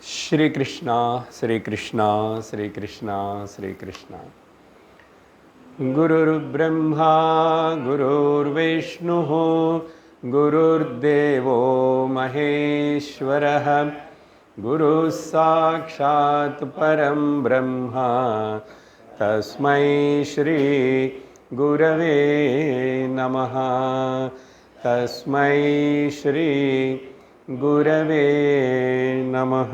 श्री कृष्णा श्री कृष्णा श्री कृष्णा श्री कृष्णा। गुरुर्ब्रह्मा गुरुर्विष्णुः गुरुर्देवो महेश्वरः गुरुः साक्षात् परं ब्रह्म तस्मै श्री गुरवे नमः। तस्मै श्री गुरवे नमः।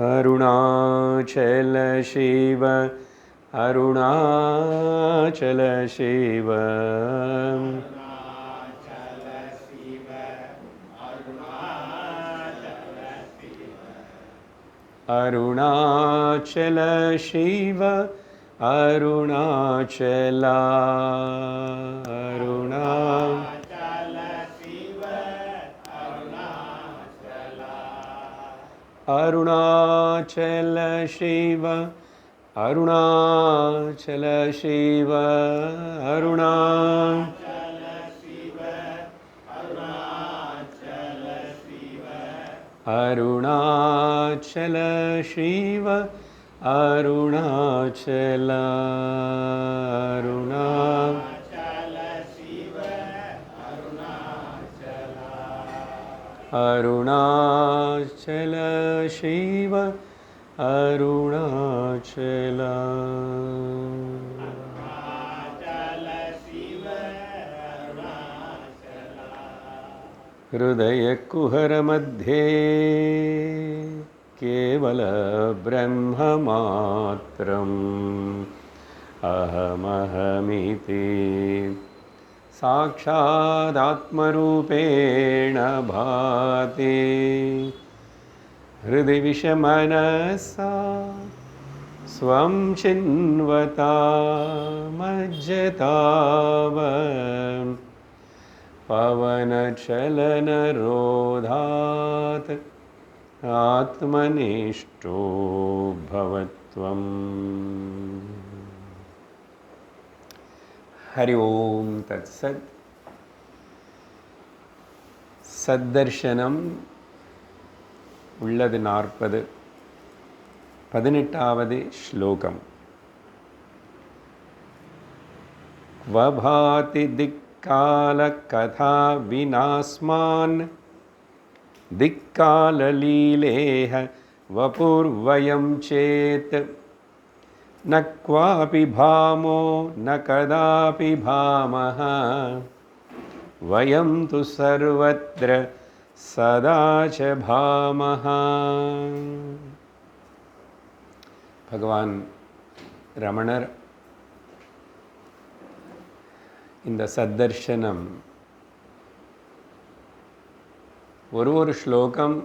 अरुणाचल शिव अरुणाचल शिव अरुणाचल शिव अरुणाचला अरुणाचल शिव अरुणाचल शिव अरुणाचल शिव अरुणाचल अरुणाचल शिव अरुणाचल। हृदय कुहर मध्ये केवल ब्रह्ममात्रम् अहमहमिति साक्षादात्मरूपेण भाति। हृदि विषमनसा स्वं चिन्वता मज्जताव पवनचलनरोधात् आत्मनिष्ठो भवत्वम्। हरि ओम तत्सत्। सद्दर्शनम உள்ளது 40 18வது ஸ்லோகம். வபாதி திக்கால கதா வினாஸ்மான் திக்கால லீலேஹ வபுர்வயம் சேத் न क्वापि भामो न कदापि भामः वयं तु सर्वत्र सदा च भामः। भगवान रमणर இந்த சத்தர்ஷனம் ஒரு ஸ்லோகம்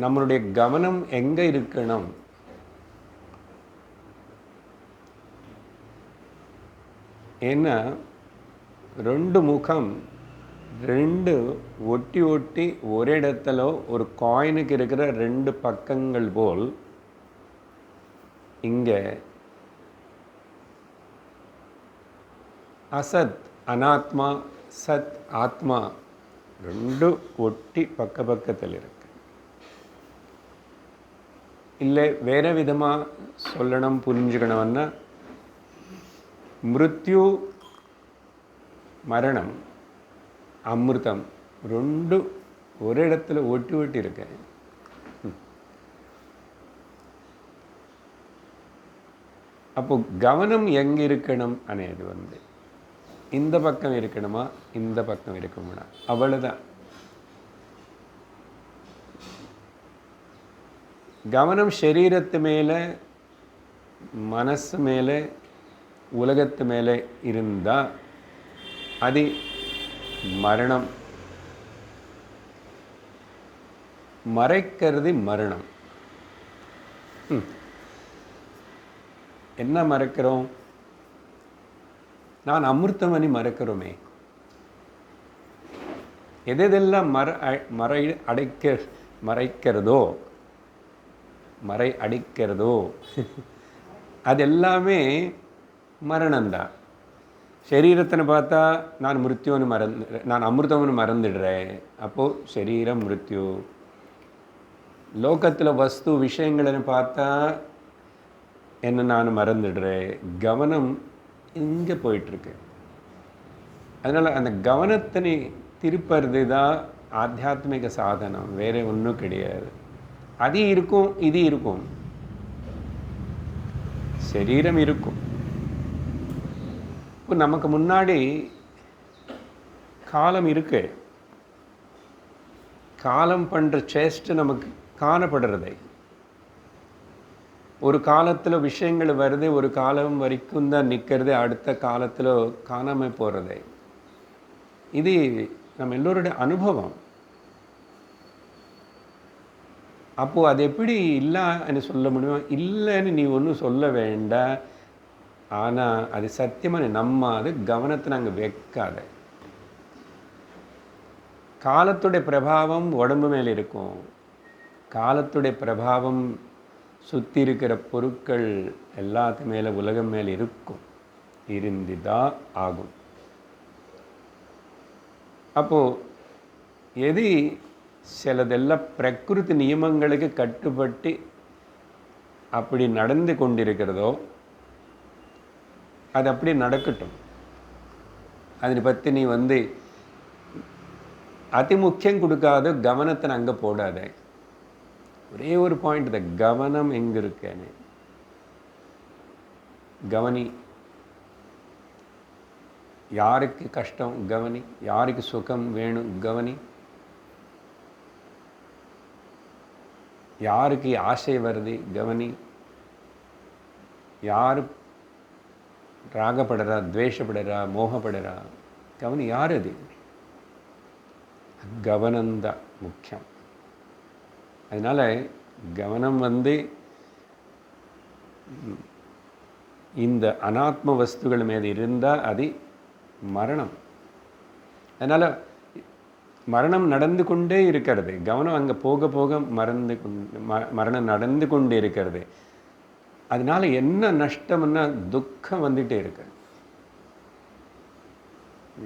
நம்மளுடைய கவனம் எங்க இருக்கணும், ஏன்னா ரெண்டு முகம் ரெண்டு ஒட்டி ஒட்டி ஒரே இடத்துல ஒரு காயினுக்கு இருக்கிற ரெண்டு பக்கங்கள் போல் இங்கே அசத் அனாத்மா சத் ஆத்மா ரெண்டு ஒட்டி பக்கத்தில் இருக்கு. இல்லை வேறு விதமாக சொல்லணும் புரிஞ்சுக்கணும்னா மிருத்யு மரணம் அமிர்தம் ரெண்டு ஒரு இடத்துல ஒட்டி ஒட்டி இருக்கு. அப்போ கவனம் எங்கே இருக்கணும் అనేది இந்த பக்கம் இருக்கணுமா இந்த பக்கம் இருக்கணுமா அவ்வளோதான். கவனம் சரீரத்து மேலே மனசு மேலே உலகத்து மேலே இருந்தால் அது மரணம். மறைக்கிறது மரணம். என்ன மறைக்கிறோம்? நான் அமிர்தமணி மறைக்கிறோமே. எதெல்லாம் மறை அடிக்கிறதோ அது எல்லாமே மரணம்தான். சரீரத்தை பார்த்தா நான் மிருத்யோன்னு நான் அமிர்தம்னு மறந்துடுறேன். அப்போது சரீரம் மிருத்யு. லோகத்தில் வஸ்து விஷயங்களை பார்த்தா என்ன நான் மறந்துடுறேன். கவனம் இங்கே போயிட்டுருக்கு. அதனால் அந்த கவனத்தினை திருப்பறது தான் ஆத்தியாத்மிக சாதனம், வேறு ஒன்றும் கிடையாது. அது இருக்கும், இது இருக்கும், சரீரம் இருக்கும். இப்போ நமக்கு முன்னாடி காலம் இருக்கு. காலம் பண்ணுற சேஷ்டை நமக்கு காணப்படுறதை. ஒரு காலத்தில் விஷயங்கள் வருது, ஒரு காலம் வரைக்கும் தான் நிற்கிறது, அடுத்த காலத்தில் காணாமல் போகிறது. இது நம்ம எல்லோருடைய அனுபவம். அப்போது அது எப்படி இல்லைன்னு சொல்ல முடியும்? இல்லைன்னு நீ ஒன்றும் சொல்ல வேண்டாம். ஆனால் அது சத்தியமாக நம்பாது, கவனத்தை நாங்கள் வைக்காத. காலத்துடைய பிரபாவம் உடம்பு மேலே இருக்கும். காலத்துடைய பிரபாவம் சுற்றி இருக்கிற பொருட்கள் எல்லாத்து மேலே, உலகம் மேலே இருக்கும், இருந்துதான் ஆகும். அப்போது எது சிலதெல்லாம் பிரகிருதி நியமங்களுக்கு கட்டுப்பட்டு அப்படி நடந்து கொண்டிருக்கிறதோ அது அப்படி நடக்கட்டும். அதை பற்றி நீ அதிமுக்கியம் கொடுக்காத, கவனத்தை அங்கே போடாத. ஒரே ஒரு பாயிண்ட் தான், கவனம் எங்கே இருக்கேன்னு கவனி. யாருக்கு கஷ்டம் கவனி, யாருக்கு சுகம் வேணும் கவனி, யாருக்கு ஆசை வருது கவனி, யார் ராகப்படுறா, துவேஷப்படுறா, மோகப்படுறா கவனி. யார் அது? கவனம்தான் முக்கியம். அதனால் கவனம் இந்த அனாத்ம வஸ்துகள் மீது இருந்தால் அது மரணம். அதனால் மரணம் நடந்து கொண்டே இருக்கிறது. கவனம் அங்கே போக போக மரணம் நடந்து கொண்டே இருக்கிறது. அதனால் என்ன நஷ்டம்னா துக்கம் வந்துகிட்டே இருக்கு.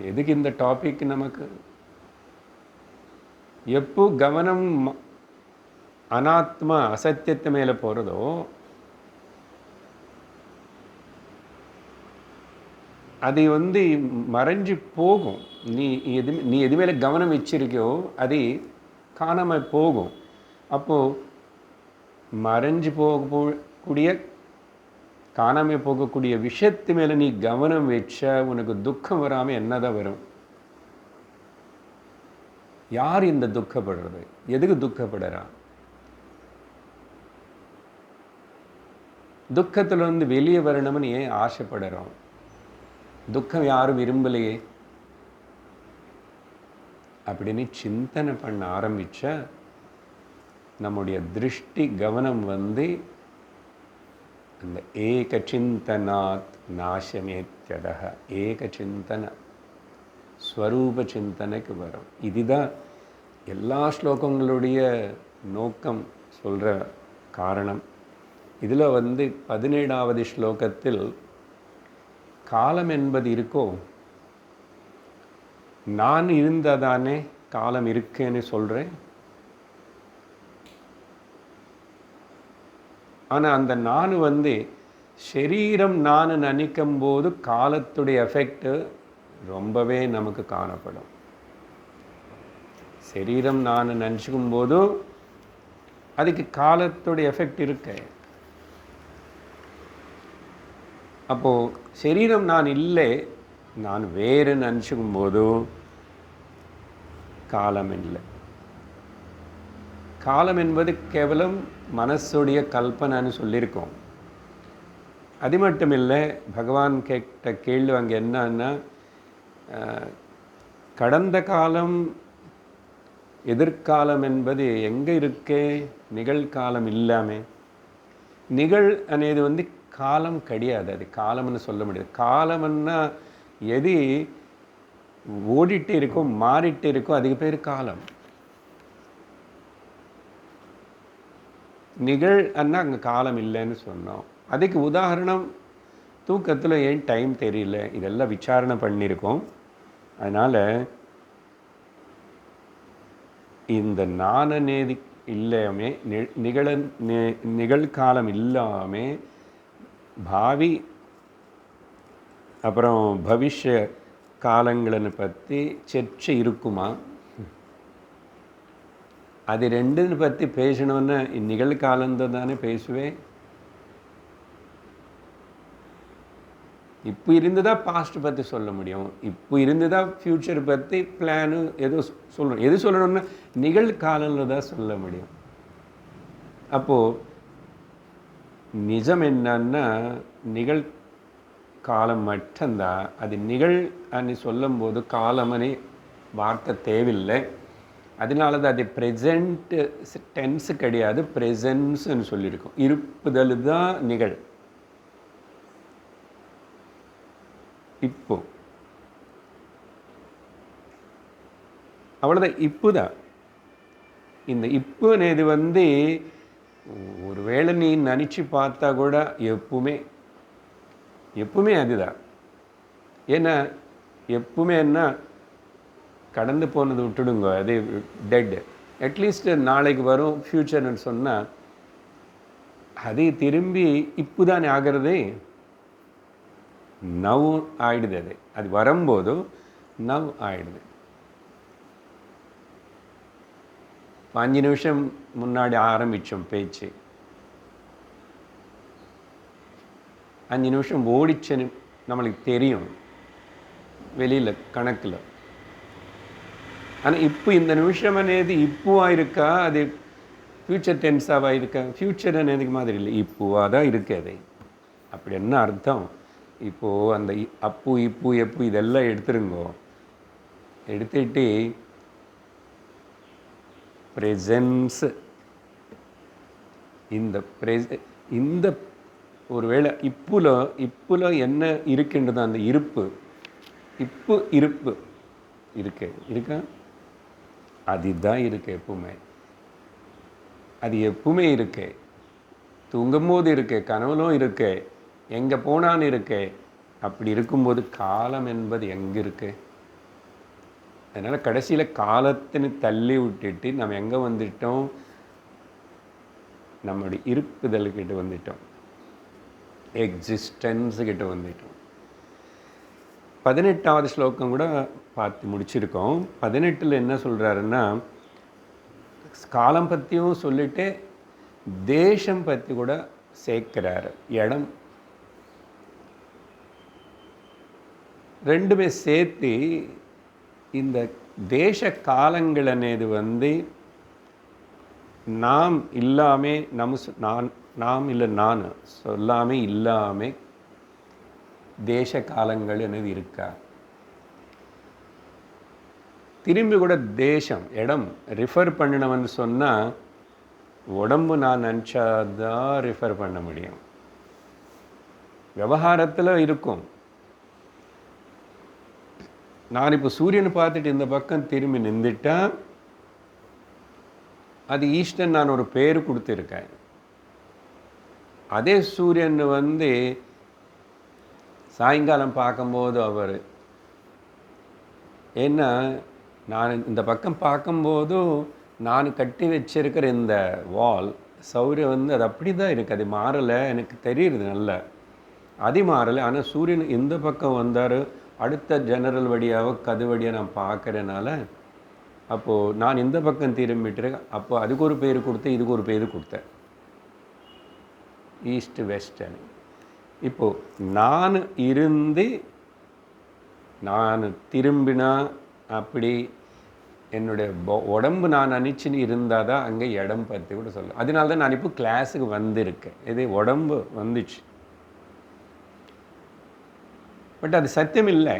எதுக்கு இந்த டாபிக் நமக்கு? எப்போ கவனம் அனாத்மா அசத்தியத்து மேலே போகிறதோ அது மறைஞ்சு போகும். நீ எது மேலே கவனம் வச்சிருக்கியோ அது காணாமல் போகும். அப்போது மறைஞ்சு போகக்கூடிய, காணாமல் போகக்கூடிய விஷயத்து மேலே நீ கவனம் வச்சா உனக்கு துக்கம் வராமல் என்னதான் வரும்? யார் இந்த துக்கப்படுறது? எதுக்கு துக்கப்படுறா? துக்கத்தில் வெளியே வரணும்னு ஏன் ஆசைப்படுறோம்? துக்கம் யாரும் விரும்பலையே அப்படின்னு சிந்தனை பண்ண ஆரம்பிச்சா நம்முடைய திருஷ்டி கவனம் அந்த ஏக சிந்தனாத் நாசமேத்யதः, ஏக சிந்தன ஸ்வரூப சிந்தனைக்கு வரும். இதுதான் எல்லா ஸ்லோகங்களுடைய நோக்கம் சொல்கிற காரணம். இதில் 17வது ஸ்லோகத்தில் காலம் என்பது இருக்கோ, நான் இருந்ததானே காலம் இருக்கேன்னு சொல்கிறேன். ஆனால் அந்த நான் சரீரம் நான் நினைக்கும் போது காலத்துடைய எஃபெக்ட் ரொம்பவே நமக்கு காணப்படும். சரீரம் நான் நினச்சிக்கும் போது அதுக்கு காலத்துடைய எஃபெக்ட் இருக்கு. அப்போது சரீரம் நான் இல்லை, நான் வேறு நினச்சிக்கும் போது காலம் இல்லை. காலம் என்பது கேவலம் மனசுடைய கல்பனைன்னு சொல்லியிருக்கோம். அது மட்டும் இல்லை, பகவான் கேட்ட கேள்வி அங்கே என்னன்னா, கடந்த காலம் எதிர்காலம் என்பது எங்கே இருக்கே, நிகழ்காலம் இல்லாமல். நிகழ் అనేది காலம் கிடையாது, அது காலம்னு சொல்ல முடியாது. காலம்னா எது ஓடிட்டு இருக்கும், மாறிட்டு இருக்கும், அதுக்கு பேர் காலம். நிகழ் அங்கே காலம் இல்லைன்னு சொன்னோம். அதுக்கு உதாரணம் தூக்கத்தில் ஏன் டைம் தெரியல, இதெல்லாம் விசாரணை பண்ணியிருக்கோம். அதனால் இந்த நாணநேதி இல்லாமல் நிகழ்காலம் இல்லாமல் பாவி அப்புறம் பவிஷ்ய காலங்களை பற்றி சர்ச்சை இருக்குமா? அது ரெண்டுன்னு பற்றி பேசணுன்னு நிகழ்காலந்தான் தானே பேசுவேன். இப்போ இருந்துதான் பாஸ்ட் பற்றி சொல்ல முடியும், இப்போ இருந்துதான் ஃப்யூச்சர் பற்றி பிளானு ஏதோ சொல்லணும். எது சொல்லணும்னா நிகழ்காலத்தில் தான் சொல்ல முடியும். அப்போது நிஜம் என்னன்னா நிகழ்காலம் மட்டும்தான். அது நிகழ் அன்னு சொல்லும்போது காலமனே வார்த்தை தேவையில்லை. அதனால தான் அது ப்ரெசண்ட் டென்ஸு கிடையாது, ப்ரெசன்ஸ்ன்னு சொல்லியிருக்கோம். இருப்புதல் தான் நிகழ். இப்போ அவ்வளோதான், இப்போ தான். இந்த இப்போ இது ஒரு வேளை நீ நினச்சி பார்த்தா கூட எப்பவுமே அதுதான். ஏன்னா எப்பவுமே என்ன கடந்து போனது விட்டுடுங்க, அது டெட். அட்லீஸ்ட் நாளைக்கு வரும் ஃப்யூச்சர்னு சொன்னால் அது திரும்பி இப்போ தானே ஆகிறது. நவ் ஆயிடுது. அது வரும்போது நவ் ஆயிடுது. 5 நிமிஷம் முன்னாடி ஆரம்பித்தோம் பேச்சு, 5 நிமிஷம் ஓடிச்சுன்னு நம்மளுக்கு தெரியும் வெளியில் கணக்கில். ஆனால் இப்போ இந்த நிமிஷம் అనేది இப்போவா இருக்கா, அது ஃப்யூச்சர் டென்ஸாவா இருக்கா? ஃப்யூச்சர் అనేది மாதிரி இல்லை, இப்போவாக தான் இருக்குது. அப்படி என்ன அர்த்தம்? இப்போது அந்த அப்பு இப்போ எப்போ இதெல்லாம் எடுத்துருங்கோ. எடுத்துட்டு ப்ரெசன்ஸ், இந்த ஒருவேளை இப்புல என்ன இருக்குன்றது அந்த இருப்பு இருக்கா? அதுதான் இருக்கு எப்பவுமே. அது எப்பவுமே இருக்கு. தூங்கும் போது இருக்கு, கனவுலும் இருக்கு, எங்கே போனான்னு இருக்கு. அப்படி இருக்கும்போது காலம் என்பது எங்கே இருக்கு? அதனால் கடைசியில் காலத்தின்னு தள்ளி விட்டுட்டு நம்ம எங்கே வந்துட்டோம்? நம்முடைய இருப்புதல்கிட்ட வந்துட்டோம், எக்ஸிஸ்டன்ஸுக்கிட்ட வந்துட்டோம். 18வது ஸ்லோகம் கூட பார்த்து முடிச்சிருக்கோம். 18ல் என்ன சொல்கிறாருன்னா, காலம் பற்றியும் சொல்லிட்டு தேசம் பற்றி கூட சேர்க்கிறாரு. இடம் ரெண்டுமே சேர்த்து இந்த தேச காலங்கள் అనేది நாம் இல்லாமல் நாம் இல்லை நான் சொல்லாமல் இல்லாமல் தேச காலங்கள் అనేది இருக்கா? திரும்பி கூட தேசம் இடம் ரிஃபர் பண்ணினவன்னு சொன்னால் உடம்பு நான் நினச்சாதான் ரிஃபர் பண்ண முடியும். விவகாரத்தில் இருக்கும். நான் இப்போ சூரியனை பார்த்துட்டு இந்த பக்கம் திரும்பி நின்றுட்டா அது ஈஸ்டர்ன் நான் ஒரு பேர் கொடுத்துருக்கேன். அதே சூரியன் சாயங்காலம் பார்க்கும்போது அவர் ஏன்னா நான் இந்த பக்கம் பார்க்கும்போது நான் கட்டி வச்சிருக்கிற இந்த வால் சௌரியம் அது அப்படி தான் இருக்குது. அது மாறலை, எனக்கு தெரியுது நல்லா. அது மாறலை. ஆனால் சூரியன் இந்த பக்கம் வந்தார், அடுத்த ஜெனரல் வழியாக கது வழியாக நான் பார்க்குறதுனால அப்போது நான் இந்த பக்கம் திரும்பிட்டுருக்கேன். அப்போது அதுக்கு ஒரு பேர் கொடுத்தேன், இதுக்கு ஒரு பேர் கொடுத்தேன், ஈஸ்ட் வெஸ்டர்ன். இப்போது நான் திரும்பினா அப்படி என்னுடைய உடம்பு நான் நினச்சின்னு இருந்தால் தான் அங்கே இடம் பற்றி கூட சொல்லுவேன். அதனால தான் நான் இப்போ கிளாஸுக்கு வந்திருக்கேன். இது உடம்பு வந்துச்சு, பட் அது சத்தியம் இல்லை.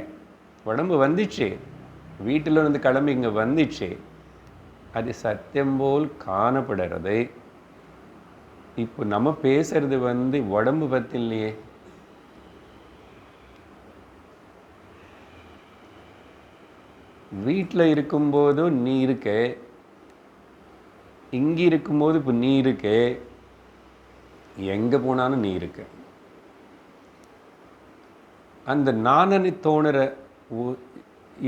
உடம்பு வந்துச்சு, வீட்டில் இருந்து கிளம்பி இங்கே வந்துச்சு, அது சத்தியம் போல் காணப்படுறது. இப்போ நம்ம பேசுறது உடம்பு பற்றி இல்லையே. வீட்டில் இருக்கும்போதும் நீ இருக்க, இங்கே இருக்கும்போது இப்போ நீ இருக்க, எங்கே போனாலும் நீ இருக்க. அந்த நானனி தோணுற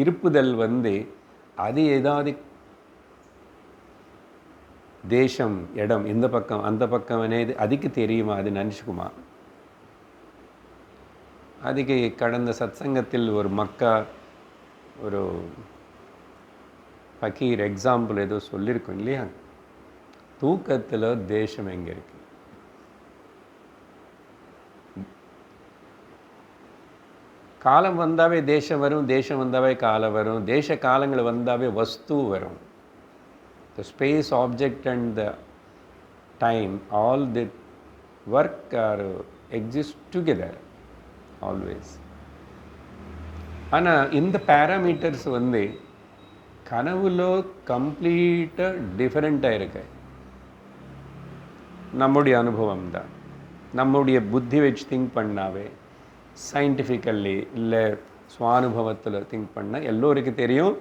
இருப்புதல் அது ஏதாவது தேசம் இடம் இந்த பக்கம் அந்த பக்கம் అనేది அதுக்கு தெரியுமா, அது நினச்சிக்குமா? அதுக்கு கடந்த சத்சங்கத்தில் ஒரு மக்கா ஒரு பக்கீர் எக்ஸாம்பிள் ஏதோ சொல்லியிருக்கோம் இல்லையா? தூக்கத்தில் தேசம் எங்கே இருக்கு? காலம் வந்தாவே தேசம் வரும், தேசம் வந்தாவே காலம் வரும், தேச காலங்கள் வந்தாவே வஸ்து வரும். The space, object and the time, all that work or exist together always. ஆனால் இந்த பேராமீட்டர்ஸ் கனவுலோ கம்ப்ளீட்டாக டிஃப்ரெண்ட்டாக இருக்கு. நம்முடைய அனுபவம் தான், நம்முடைய புத்தி வச்சு திங்க் பண்ணாவே, சயின்டிஃபிக்கல்லி இல்லை சுவானுபவத்தில் திங்க் பண்ணால் எல்லோருக்கும் தெரியும்,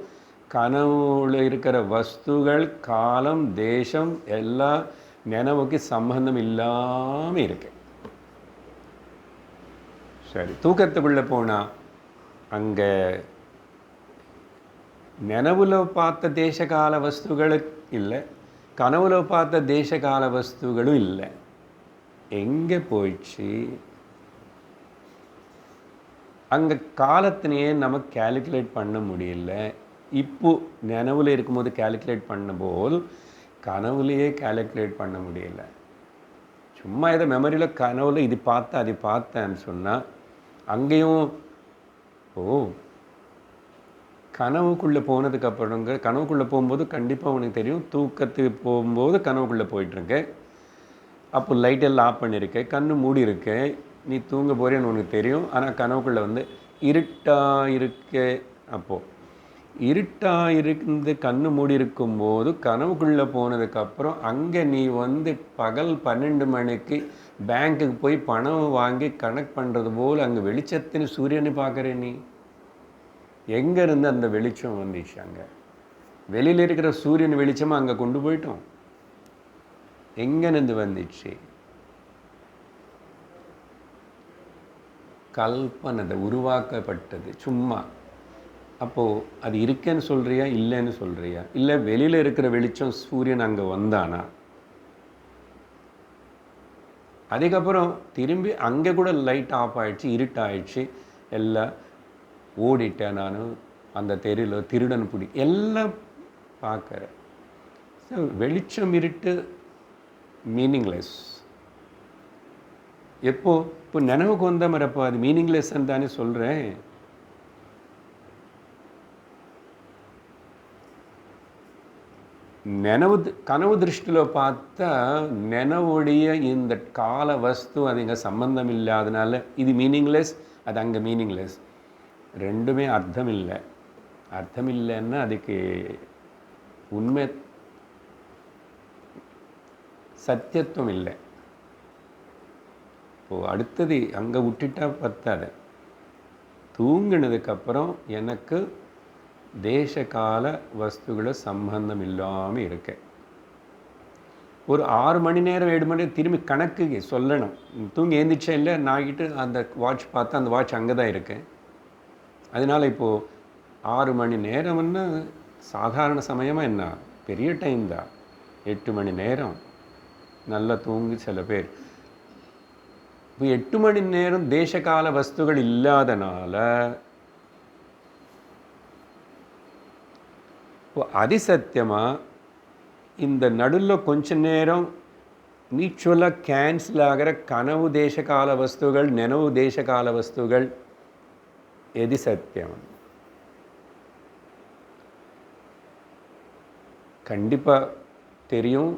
கனவுல இருக்கிற வஸ்துகள் காலம் தேசம் எல்லாம் நினைவுக்கு சம்பந்தம் இல்லாமல் இருக்கு. சரி, தூக்கத்துக்குள்ளே போனால் அங்கே நினைவுல பார்த்த தேசகால வஸ்துகளும் இல்லை, கனவுல பார்த்த தேசகால வஸ்துகளும் இல்லை. எங்கே போயிடுச்சு? அங்கே காலத்தினையே நம்ம கேல்குலேட் பண்ண முடியல. இப்போ நினைவில் இருக்கும்போது கேல்குலேட் பண்ண போல் கனவுலையே கேல்குலேட் பண்ண முடியல. சும்மா ஏதோ மெமரியில் கனவுல இது பார்த்தேன் அது பார்த்தேன்னு சொன்னால் அங்கேயும் கனவுக்குள்ளே போனதுக்கப்புறங்க, கனவுக்குள்ளே போகும்போது கண்டிப்பாக உனக்கு தெரியும், தூக்கத்துக்கு போகும்போது கனவுக்குள்ளே போயிட்டுருக்கேன். அப்போ லைட்டெல்லாம் ஆஃப் பண்ணியிருக்கேன், கண்ணு மூடி இருக்கேன், நீ தூங்க போகிறேன்னு உனக்கு தெரியும். ஆனால் கனவுக்குள்ளே இருட்டாக இருக்க. அப்போது இருட்டாக இருந்து கண்ணு மூடி இருக்கும்போது கனவுக்குள்ளே போனதுக்கப்புறம் அங்கே நீ பகல் 12 மணிக்கு பேங்க்குக்கு போய் பணம் வாங்கி கனெக்ட் பண்ணுறது போல் அங்கே வெளிச்சத்தின் சூரியனை பார்க்குற. நீ எங்கேருந்து அந்த வெளிச்சம் வந்துச்சு? அங்கே வெளியில் இருக்கிற சூரியன் வெளிச்சமாக அங்கே கொண்டு போயிட்டோம். எங்கேருந்து வந்துச்சு? கல்பனை உருவாக்கப்பட்டது சும்மா. அப்போது அது இருக்கேன்னு சொல்கிறியா இல்லைன்னு சொல்கிறியா? இல்லை வெளியில் இருக்கிற வெளிச்சம் சூரியன் அங்கே வந்தானா? அதுக்கப்புறம் திரும்பி அங்கே கூட லைட் ஆஃப் ஆகிடுச்சு, இருட்டாயிடுச்சு, எல்லாம் ஓடிட்டேன் நான் அந்த தெருவில், திருடன் பிடி எல்லாம் பார்க்குறேன். ஸோ வெளிச்சம் இருட்டு மீனிங்லெஸ். இப்போ நினைவுக்கு வந்த மரப்போ அது மீனிங்லெஸ்ன்னு தானே சொல்கிறேன். கனவு திருஷ்டியில் பார்த்தா நினைவுடைய இந்த கால வஸ்து அது இங்கே சம்பந்தம் இல்லாதனால இது மீனிங்லெஸ், அது அங்கே மீனிங்லெஸ். ரெண்டுமே அர்த்தம் இல்லை. அர்த்தம் இல்லைன்னா அதுக்கு உண்மை சத்தியத்துவம் இல்லை. இப்போது அடுத்தது அங்கே விட்டுட்டா பத்தாது. தூங்கினதுக்கப்புறம் எனக்கு தேச கால வஸ்துகளை சம்பந்தம் இல்லாமல் இருக்கு. ஒரு 6 மணி நேரம் 7 மணி நேரம் திரும்பி கணக்கு சொல்லணும். தூங்கி எழுந்திரிச்சா இல்லை நாகிட்டு அந்த வாட்ச் பார்த்தா அந்த வாட்ச் அங்கே தான் இருக்கேன். அதனால் இப்போது 6 மணி நேரம்னா சாதாரண சமயமாக என்ன, பெரிய டைம் தான். 8 மணி நேரம் நல்லா தூங்கி சில பேர். இப்போ 8 மணி நேரம் தேசகால வஸ்துகள் இல்லாதனால இப்போ அதிசத்தியமாக இந்த நடுவில் கொஞ்ச நேரம் மியூச்சுவலாக கேன்சல் ஆகிற கனவு தேசகால வஸ்துகள், நினைவு தேசகால வஸ்துகள் எது சத்தியம்? கண்டிப்பாக தெரியும்.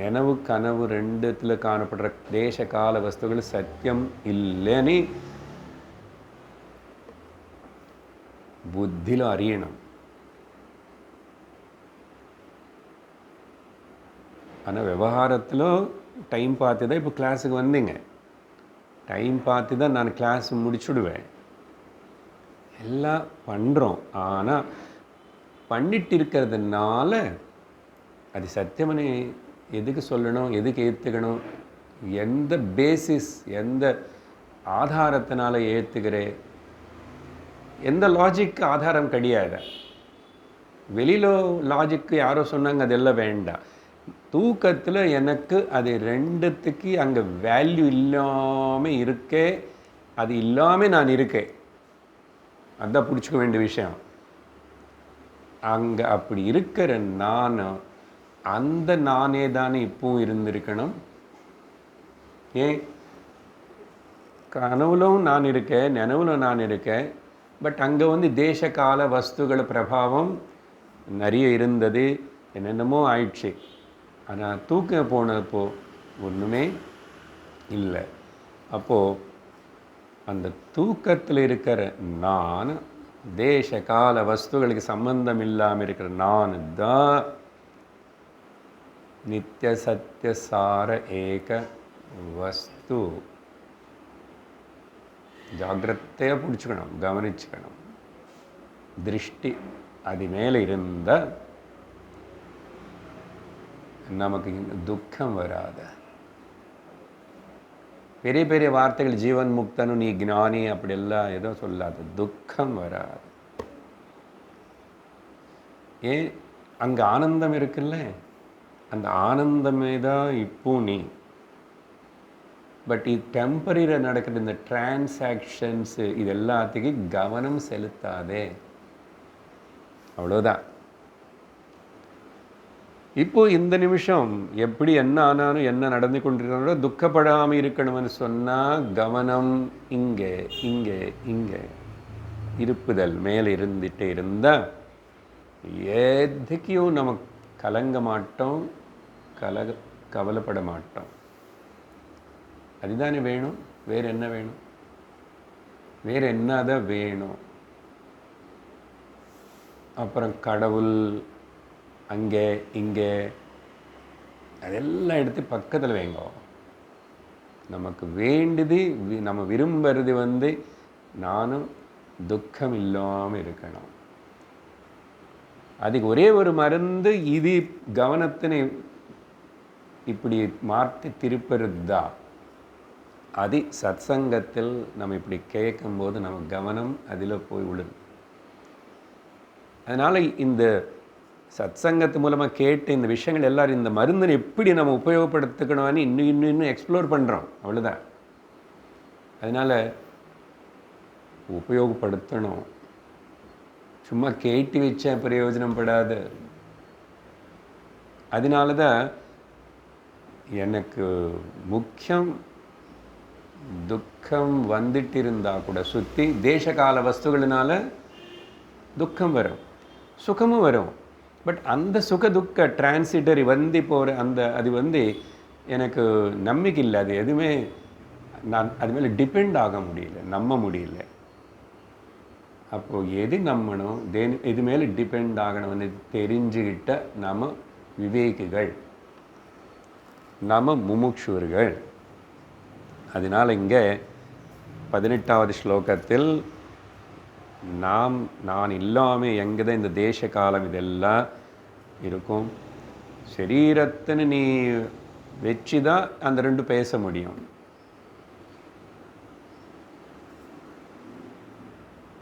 நினைவு கனவு ரெண்டுத்தில் காணப்படுற தேச கால வஸ்துகள் சத்தியம் இல்லைன்னு புத்தியில் அறியணும். ஆனால் விவகாரத்தில் டைம் பார்த்து தான் இப்போ கிளாஸுக்கு வந்தீங்க. டைம் பார்த்து தான் நான் கிளாஸ் முடிச்சுடுவேன். எல்லாம் பண்ணுறோம். ஆனால் பண்ணிட்டு இருக்கிறதுனால அது சத்தியமனை எதுக்கு சொல்லணும், எதுக்கு ஏற்றுக்கணும், எந்த பேசிஸ், எந்த ஆதாரத்தினால ஏற்றுக்கிறேன். எந்த லாஜிக்கு ஆதாரம் கிடையாது. வெளியில் லாஜிக்கு யாரோ சொன்னாங்க அதெல்லாம் வேண்டாம். தூக்கத்தில் எனக்கு அது ரெண்டுத்துக்கு அங்கே வேல்யூ இல்லாமல் இருக்கே, அது இல்லாமல் நான் இருக்கேன். அதுதான் பிடிச்சிக்க வேண்டிய விஷயம். அங்கே அப்படி இருக்கிற நான், அந்த நானே தானே இப்பவும் இருந்திருக்கணும். ஏன் கனவுலும் நான் இருக்கேன், நினைவுலும் நான் இருக்கேன். பட் அங்கே வந்து தேச கால வஸ்துகள் பிரபாவம் நிறைய இருந்தது, என்னென்னமோ ஆயிடுச்சு. ஆனால் தூக்கம் போனப்போ ஒன்றுமே இல்லை. அப்போது அந்த தூக்கத்தில் இருக்கிற நான், தேச கால வஸ்துகளுக்கு சம்பந்தம் இல்லாமல் இருக்கிற நான் தான் நித்திய சத்திய சார ஏக வஸ்து. ஜாகிரதையாக பிடிச்சிக்கணும், கவனிச்சுக்கணும். திருஷ்டி அது மேலே இருந்தால் நமக்கு துக்கம் வராது. பெரிய பெரிய வார்த்தைகள் ஜீவன் முக்தனு, நீ ஞானி அப்படியெல்லாம் ஏதோ சொல்லாது, துக்கம் வராது. ஏன் அங்கே ஆனந்தம் இருக்குல்ல, அந்த ஆனந்தமே தான் இப்போ நீ. பட் இது டெம்பரரியாக நடக்கிற இந்த டிரான்சாக்ஷன்ஸு இது எல்லாத்துக்கும் கவனம் செலுத்தாதே, அவ்வளோதான். இப்போ இந்த நிமிஷம் எப்படி என்ன ஆனாலும் என்ன நடந்து கொண்டிருக்கிறதோ துக்கப்படாமல் இருக்கணும்னு சொன்னால் கவனம் இங்கே இங்கே இங்கே இருப்புதல் மேலே இருந்துகிட்டே இருந்தால் எதுக்கும் நம்ம கலங்க மாட்டோம், கவலைப்பட மாட்டோம். அதுதானே வேணும். வேறு என்ன வேணும்? வேறு என்னதான் வேணும்? அப்புறம் கடவுள் அங்கே இங்கே அதெல்லாம் எடுத்து பக்கத்தில் வைங்க. நமக்கு வேண்டியது, நம்ம விரும்புறது வந்து நானும் துக்கம் இல்லாமல் இருக்கணும். அதுக்கு ஒரே ஒரு மருந்து, இது கவனத்தினை இப்படி மாற்றி திருப்பறது தான். அது சத்சங்கத்தில் நம்ம இப்படி கேட்கும்போது நம்ம கவனம் அதில் போய் விழுது. அதனால் இந்த சத்சங்கத்து மூலமாக கேட்ட இந்த விஷயங்கள் எல்லோரும் இந்த மருந்தை எப்படி நம்ம உபயோகப்படுத்திக்கணும்னு இன்னும் எக்ஸ்ப்ளோர் பண்ணுறோம், அவ்வளோதான். அதனால் உபயோகப்படுத்தணும். சும்மா கேட்டு வச்சா பிரயோஜனம் படாது. அதனால தான் எனக்கு முக்கியம், துக்கம் வந்துட்டு இருந்தால் கூட சுற்றி தேசகால வஸ்துகளினால துக்கம் வரும், சுகமும் வரும். பட் அந்த சுக துக்க டிரான்சிட்டரி வந்து போகிற அந்த அது வந்து எனக்கு நம்பிக்கை இல்லை. அது எதுவுமே நான் அது மேலே டிபெண்ட் ஆக முடியல, நம்ப முடியல. அப்போது எது நம்பணும், எது மேலே டிபெண்ட் ஆகணும்னு தெரிஞ்சுக்கிட்ட நம்ம விவேகிகள், நம்ம முமுட்சுவர்கள். அதனால் இங்கே 18வது ஸ்லோகத்தில் நான் இல்லாமல் எங்கே தான் இந்த தேச காலம் இதெல்லாம் இருக்கும். சரீரத்தின்னு நீ வச்சு தான் அந்த ரெண்டு பேச முடியும்.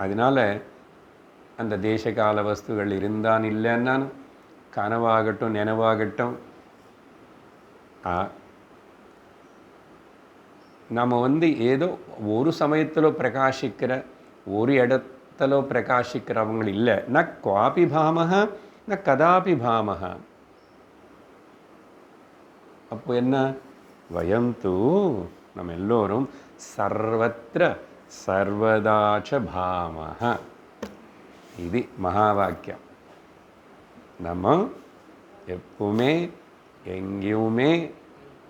அதனால் அந்த தேசகால வஸ்துகள் இருந்தான் இல்லைன்னாலும் கனவாகட்டும் நினைவாகட்டும் நம்ம வந்து ஏதோ ஒரு சமயத்தில் பிரகாசிக்கிற, ஒரு இடத்துல பிரகாசிக்கிறவங்க இல்லை. ந குவாபி பாமக ந கதாபி பாமக. அப்போ என்ன, வயம் தூ நம்ம எல்லோரும் சர்வத்திர சர்வதாச்ச பாமக. இது மகா வாக்கியம். நம்ம எப்பவுமே எங்கேயுமே,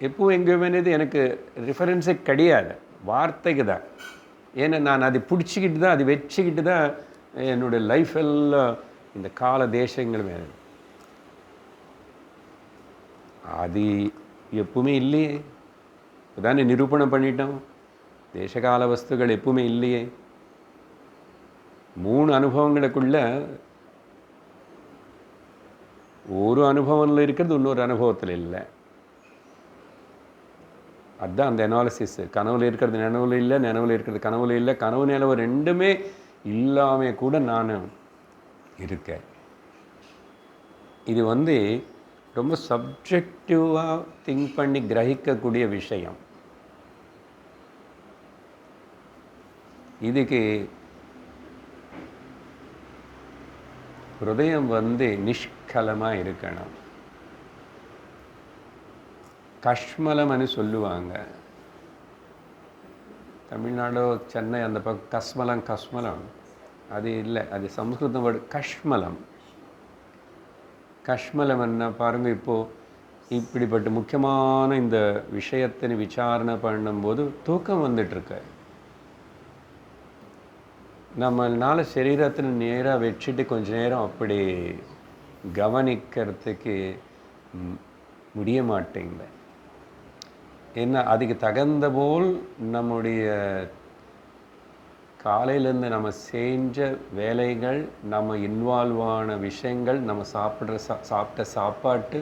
எப்பவும் எங்கேயுமேனது எனக்கு ரிஃபரன்ஸே கிடையாது, வார்த்தைக்கு தான். ஏன்னா நான் அதை பிடிச்சிக்கிட்டு தான், அது வச்சுக்கிட்டு தான் என்னுடைய லைஃப் எல்லாம் இந்த கால தேசங்கள் மேலே. அது எப்பவுமே இல்லையே, இப்போதானே நிரூபணம் பண்ணிட்டோம். தேசகால வஸ்துகள் எப்பவுமே இல்லையே. 3 அனுபவங்களுக்குள்ள ஒரு அனுபவத்தில் இருக்கிறது இன்னொரு அனுபவத்தில் இல்லை. அதுதான் அந்த அனாலிசிஸ். கனவுல இருக்கிறது நினைவுல இல்லை, நினைவுல இருக்கிறது கனவுல இல்லை, கனவு நினைவு ரெண்டுமே இல்லாமல் கூட நான் இருக்கேன். இது ரொம்ப சப்ஜெக்டிவாக திங்க் பண்ணி கிரகிக்கக்கூடிய விஷயம். இதுக்கு ஹிருதயம் நிஷ்கலமாக இருக்கணும். கஷ்மலம்னு சொல்லுவாங்க. தமிழ்நாடு சென்னை அந்த பக்கம் கஸ்மலம் அது இல்லை, அது சம்ஸ்கிருதம் வேர்டு கஷ்மலம். கஷ்மலம் என்ன பாருங்கள், இப்போது இப்படிப்பட்ட முக்கியமான இந்த விஷயத்தின் விசாரணை பண்ணும்போது தூக்கம் வந்துட்டுருக்கு. நம்மளால் சரீரத்தில் நேராக வச்சுட்டு கொஞ்ச நேரம் அப்படி கவனிக்கிறதுக்கு முடிய மாட்டேங்குது. ஏன்னா அதுக்கு தகுந்த போல் நம்முடைய காலையிலேருந்து நம்ம செஞ்ச வேலைகள், நம்ம இன்வால்வான விஷயங்கள், நம்ம சாப்பிட்ட சாப்பாட்டு,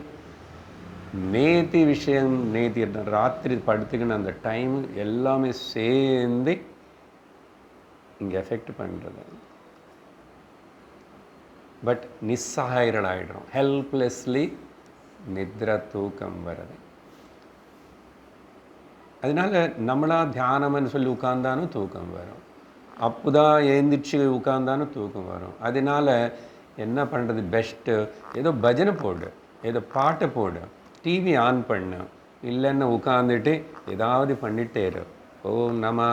நேத்தி விஷயம், நேத்தி ராத்திரி படுத்துக்கின அந்த டைம் எல்லாமே சேர்ந்து இங்கே எஃபெக்ட் பண்ணுறது. பட் நிஸ்ஸாயிரல் ஆகிடும், ஹெல்ப்லெஸ்லி நித்ரா தூக்கம் வருது. அதனால் நம்மளா தியானம்னு சொல்லி உட்கார்ந்தாலும் தூக்கம் வரும், அப்போதான் எழுந்திரிச்சு உட்கார்ந்தாலும் தூக்கம் வரும். அதனால் என்ன பண்ணுறது, பெஸ்ட்டு ஏதோ பஜனை போடு, ஏதோ பாட்டை போடு, டிவி ஆன் பண்ணு, இல்லைன்னு உட்காந்துட்டு ஏதாவது பண்ணிட்டே இரு. ஓம் நம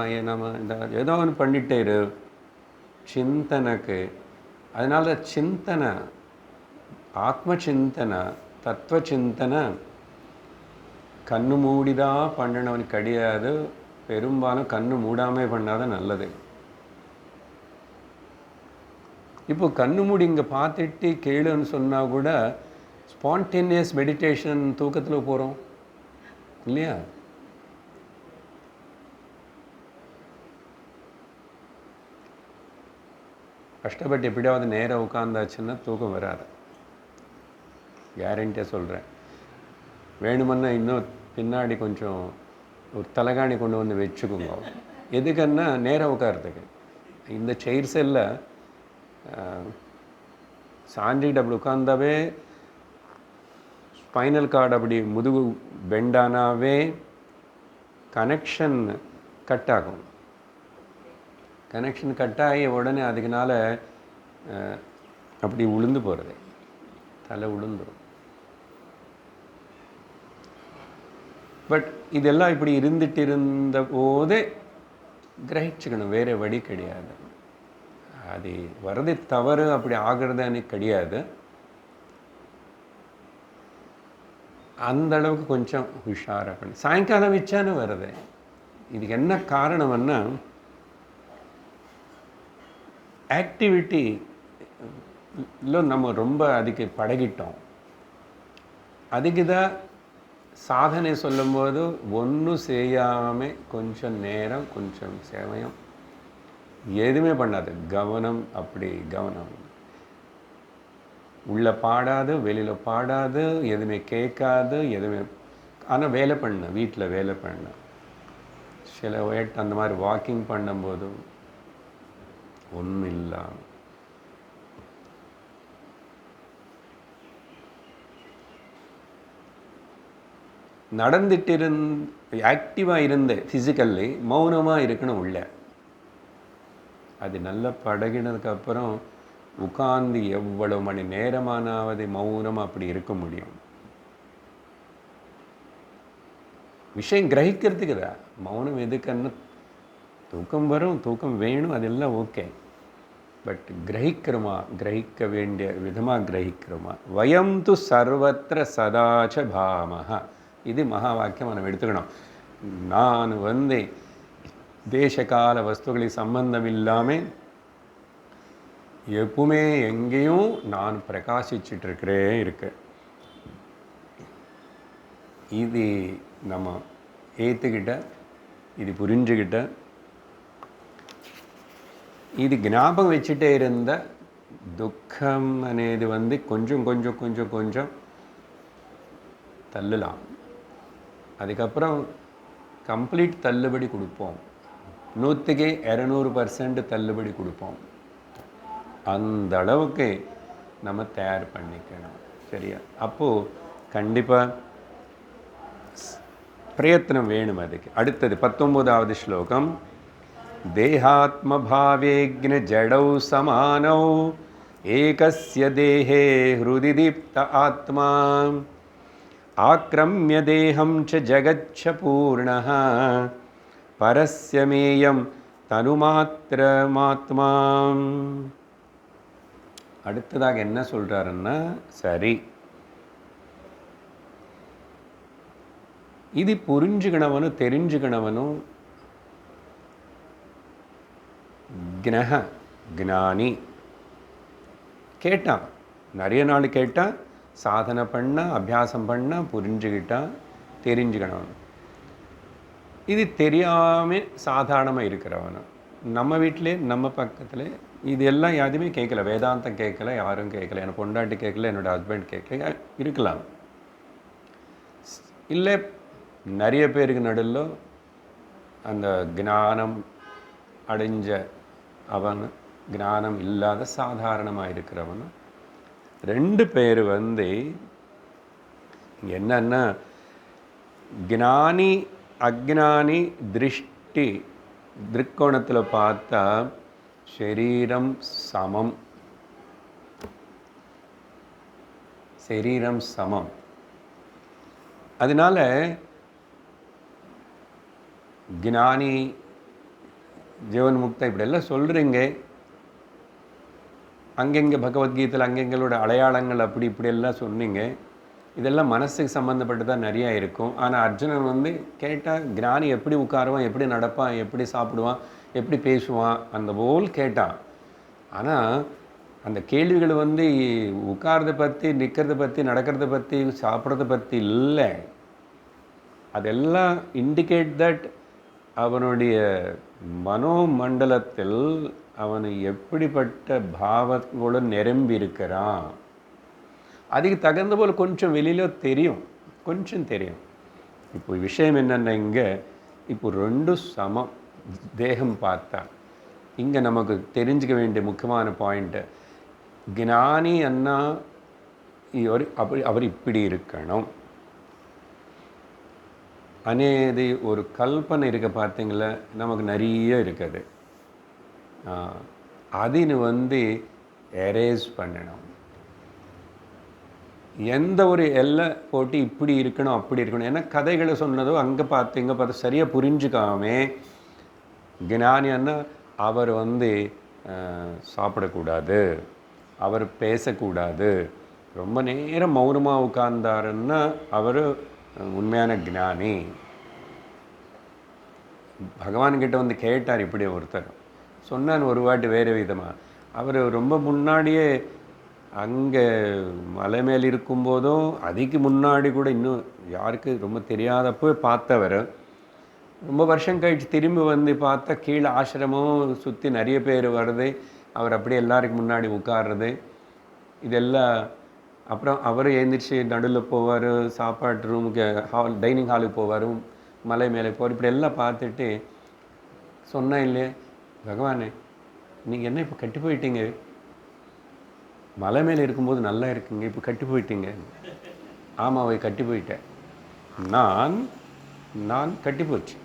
ஏதோ ஒன்று பண்ணிட்டே இரு சிந்தனைக்கு. அதனால் சிந்தனை, ஆத்ம சிந்தனை, தத்துவ சிந்தனை கண்ணு மூடிதான் பண்ணணும்னு கிடையாது. பெரும்பாலும் கண்ணு மூடாமல் பண்ணாதான் நல்லது. இப்போ கண்ணு மூடி இங்கே பார்த்துட்டு கேளுன்னு சொன்னால் கூட ஸ்பான்டேனியஸ் மெடிடேஷன் தூக்கத்தில் போகிறோம் இல்லையா? கஷ்டப்பட்டு எப்படியாவது நேராக உட்காந்தாச்சுன்னா தூக்கம் வராது, கேரண்டியாக சொல்கிறேன். வேணுமன்னா இன்னும் பின்னாடி கொஞ்சம் ஒரு தலகாணி கொண்டு வந்து வச்சுக்கோங்க. எதுக்குன்னா நேராக உட்காரத்துக்கு. இந்த சேர்ஸ் எல்லாம் சாஞ்சிக்கிட்டு அப்படி உட்காந்தாவே ஸ்பைனல் கார்டு அப்படி முதுகு பெண்டானாவே கனெக்ஷன் கட் ஆகும். கனெக்ஷன் கட் ஆகி உடனே அதுக்குனால அப்படி உளுந்து போகிறது, தலை உளுந்துடும். பட் இதெல்லாம் இப்படி இருந்துட்டு இருந்த போதே கிரகிச்சுக்கணும், வேறு வழி கிடையாது. அது வரது தவறு, அப்படி ஆகிறதானே கிடையாது. அந்த அளவுக்கு கொஞ்சம் உஷாராக பண்ணி சாயங்காலம் வச்சானு வருது. இதுக்கு என்ன காரணம்னா ஆக்டிவிட்டியில் நம்ம ரொம்ப அதுக்கு பழகிட்டோம். அதுக்கு தான் சாதனை சொல்லும்போது ஒன்றும் செய்யாமல் கொஞ்சம் நேரம், கொஞ்சம் சமயம் எதுவுமே பண்ணாது, கவனம், அப்படி கவனம் உள்ள பாடாது, வெளியில் பாடாது, எதுவுமே கேட்காது, எதுவுமே. ஆனால் வேலை பண்ண, வீட்டில் வேலை பண்ண, சில வேட் அந்த மாதிரி வாக்கிங் பண்ணும்போது ஒன்றும் இல்லை. நடந்துட்டு ஆக்டிவாக இருந்து ஃபிசிக்கல்லி மௌனமாக இருக்கணும் உள்ள. அது நல்லா பழகினதுக்கப்புறம் உட்கார்ந்து எவ்வளவு மணி நேரமானாவது மௌனமாக அப்படி இருக்க முடியும். விஷயம் கிரகிக்கிறதுக்கு தான் மௌனம். எதுக்குன்னு தூக்கம் வரும், தூக்கம் வேணும், அதெல்லாம் ஓகே. பட் கிரகிக்கிறோமா, கிரகிக்க வேண்டிய விதமாக கிரகிக்கிறோமா? வயம் து சர்வத்திர சதாச்ச பாமஹ. இது மகா வாக்கியம் நம்ம எடுத்துக்கணும். நான் தேசகால வஸ்துகளுக்கு சம்பந்தம் இல்லாமல் எப்பவுமே எங்கேயும் நான் பிரகாசிச்சுட்டு இருக்கு. இது நம்ம ஏற்றுக்கிட்ட, இது புரிஞ்சுக்கிட்ட, இது ஞாபகம் வச்சுட்டே இருந்த துக்கம் అనేది கொஞ்சம் கொஞ்சம் கொஞ்சம் கொஞ்சம் தள்ளலாம். அதுக்கப்புறம் கம்ப்ளீட் தள்ளுபடி கொடுப்போம். 100க்கு 200% தள்ளுபடி கொடுப்போம். அந்த அளவுக்கு நம்ம தயார் பண்ணிக்கணும். சரியா? அப்போது கண்டிப்பாக பிரயத்னம் வேணும் அதுக்கு. அடுத்தது 19வது ஸ்லோகம். தேகாத்மபாவேக்ன ஜடௌ சமானௌ ஏகஸ்ய தேஹே ஹ்ருதி தீப்த ஆத்மா ஆக்ரம்ய தேகம் ச ஜகச்ச பூர்ணः பரஸ்ய மேயம் தனுமாத்ரமாத்மா. அடுத்ததாக என்ன சொல்றாருன்னா, சரி இது புரிஞ்சுக்கணவனும் தெரிஞ்சுக்கணவனும் ஞானி கேட்டான். நிறைய நாள் கேட்டால் சாதனை பண்ணால் அபியாசம் பண்ணால் புரிஞ்சுக்கிட்டான் தெரிஞ்சுக்கணும். இது தெரியாமல் சாதாரணமாக இருக்கிறவனும் நம்ம வீட்டிலே நம்ம பக்கத்தில் இது எல்லாம் யாருமே கேட்கல. வேதாந்தம் கேட்கல, யாரும் கேட்கல. என்னோட பொண்டாட்டி கேட்கல, என்னோடய ஹஸ்பண்ட் கேட்கல. இருக்கலாம். இல்லை நிறைய பேருக்கு நடுவில் அந்த ஞானம் அடைஞ்ச அவன் ஞானம் இல்லாத சாதாரணமாக இருக்கிறவன் 2 பேர் என்னன்னா ஞானி அஜ்ஞானி திருஷ்டி திருக்கோணத்தில் பார்த்தா சரீரம் சமம். சரீரம் சமம். அதனால ஞானி ஜீவன் முக்தா இப்படியெல்லாம் சொல்கிறீங்க. அங்கங்கே பகவத்கீதையில் அங்கெங்களோட அடையாளங்கள் அப்படி இப்படியெல்லாம் சொன்னீங்க. இதெல்லாம் மனசுக்கு சம்மந்தப்பட்டு தான் நிறையா இருக்கும். ஆனால் அர்ஜுனன் கேட்டால் ஞானி எப்படி உட்காருவான், எப்படி நடப்பான், எப்படி சாப்பிடுவான், எப்படி பேசுவான், அந்த போல் கேட்டான். ஆனால் அந்த கேள்விகள் உட்கார்றத பற்றி, நிற்கிறத பற்றி, நடக்கிறத பற்றி, சாப்பிட்றத பற்றி இல்லை. அதெல்லாம் இண்டிகேட் தட் அவனுடைய மனோமண்டலத்தில் அவன் எப்படிப்பட்ட பாவங்களும் நிரம்பி இருக்கிறான். அதுக்கு தகுந்த போல் கொஞ்சம் வெளியில் தெரியும், கொஞ்சம் தெரியும். இப்போ விஷயம் என்னென்ன, இங்கே இப்போ 2 சமம் தேகம் பார்த்தா இங்கே நமக்கு தெரிஞ்சுக்க வேண்டிய முக்கியமான பாயிண்ட்டு, ஞானி அண்ணா அவர் இப்படி இருக்கணும் అనేది ஒரு கல்பனை இருக்க. பார்த்தீங்களா, நமக்கு நிறைய இருக்குது. அதின்னு எரேஸ் பண்ணணும். எந்த ஒரு எல்லை போட்டு இப்படி இருக்கணும் அப்படி இருக்கணும். ஏன்னா கதைகளை சொன்னதோ அங்கே பார்த்து இங்கே பார்த்து சரியாக புரிஞ்சுக்காமே ஞானின்னா அவர் சாப்பிடக்கூடாது, அவர் பேசக்கூடாது, ரொம்ப நேரம் மௌனமாக உட்கார்ந்தாருன்னா அவர் உண்மையான ஞானி. பகவான்கிட்ட கேட்டார் இப்படி ஒருத்தர் சொன்னான் ஒரு வாட்டி வேறு விதமாக. அவர் ரொம்ப முன்னாடியே அங்கே மலை மேல் இருக்கும்போதும் அதுக்கு முன்னாடி கூட இன்னும் யாருக்கு ரொம்ப தெரியாதப்போ பார்த்தவர். ரொம்ப வருஷம் கழிச்சு திரும்பி பார்த்தா கீழே ஆசிரமும் சுற்றி நிறைய பேர் வருது. அவர் அப்படியே எல்லாருக்கும் முன்னாடி உட்கார்றது இதெல்லாம். அப்புறம் அவர் எழுந்திரிச்சு நடுவில் போவார், சாப்பாட்டு ரூமுக்கு டைனிங் ஹாலுக்கு போவார், மலை மேலே போவார். இப்படி எல்லாம் பார்த்துட்டு சொன்னேன் இல்லையே, பகவானே நீங்கள் என்ன இப்போ கட்டி போயிட்டீங்க, மலை மேலே இருக்கும்போது நல்லா இருக்குங்க, இப்போ கட்டி போயிட்டீங்க. ஆமாம், அவை கட்டி போயிட்டேன். நான் கட்டி போச்சு.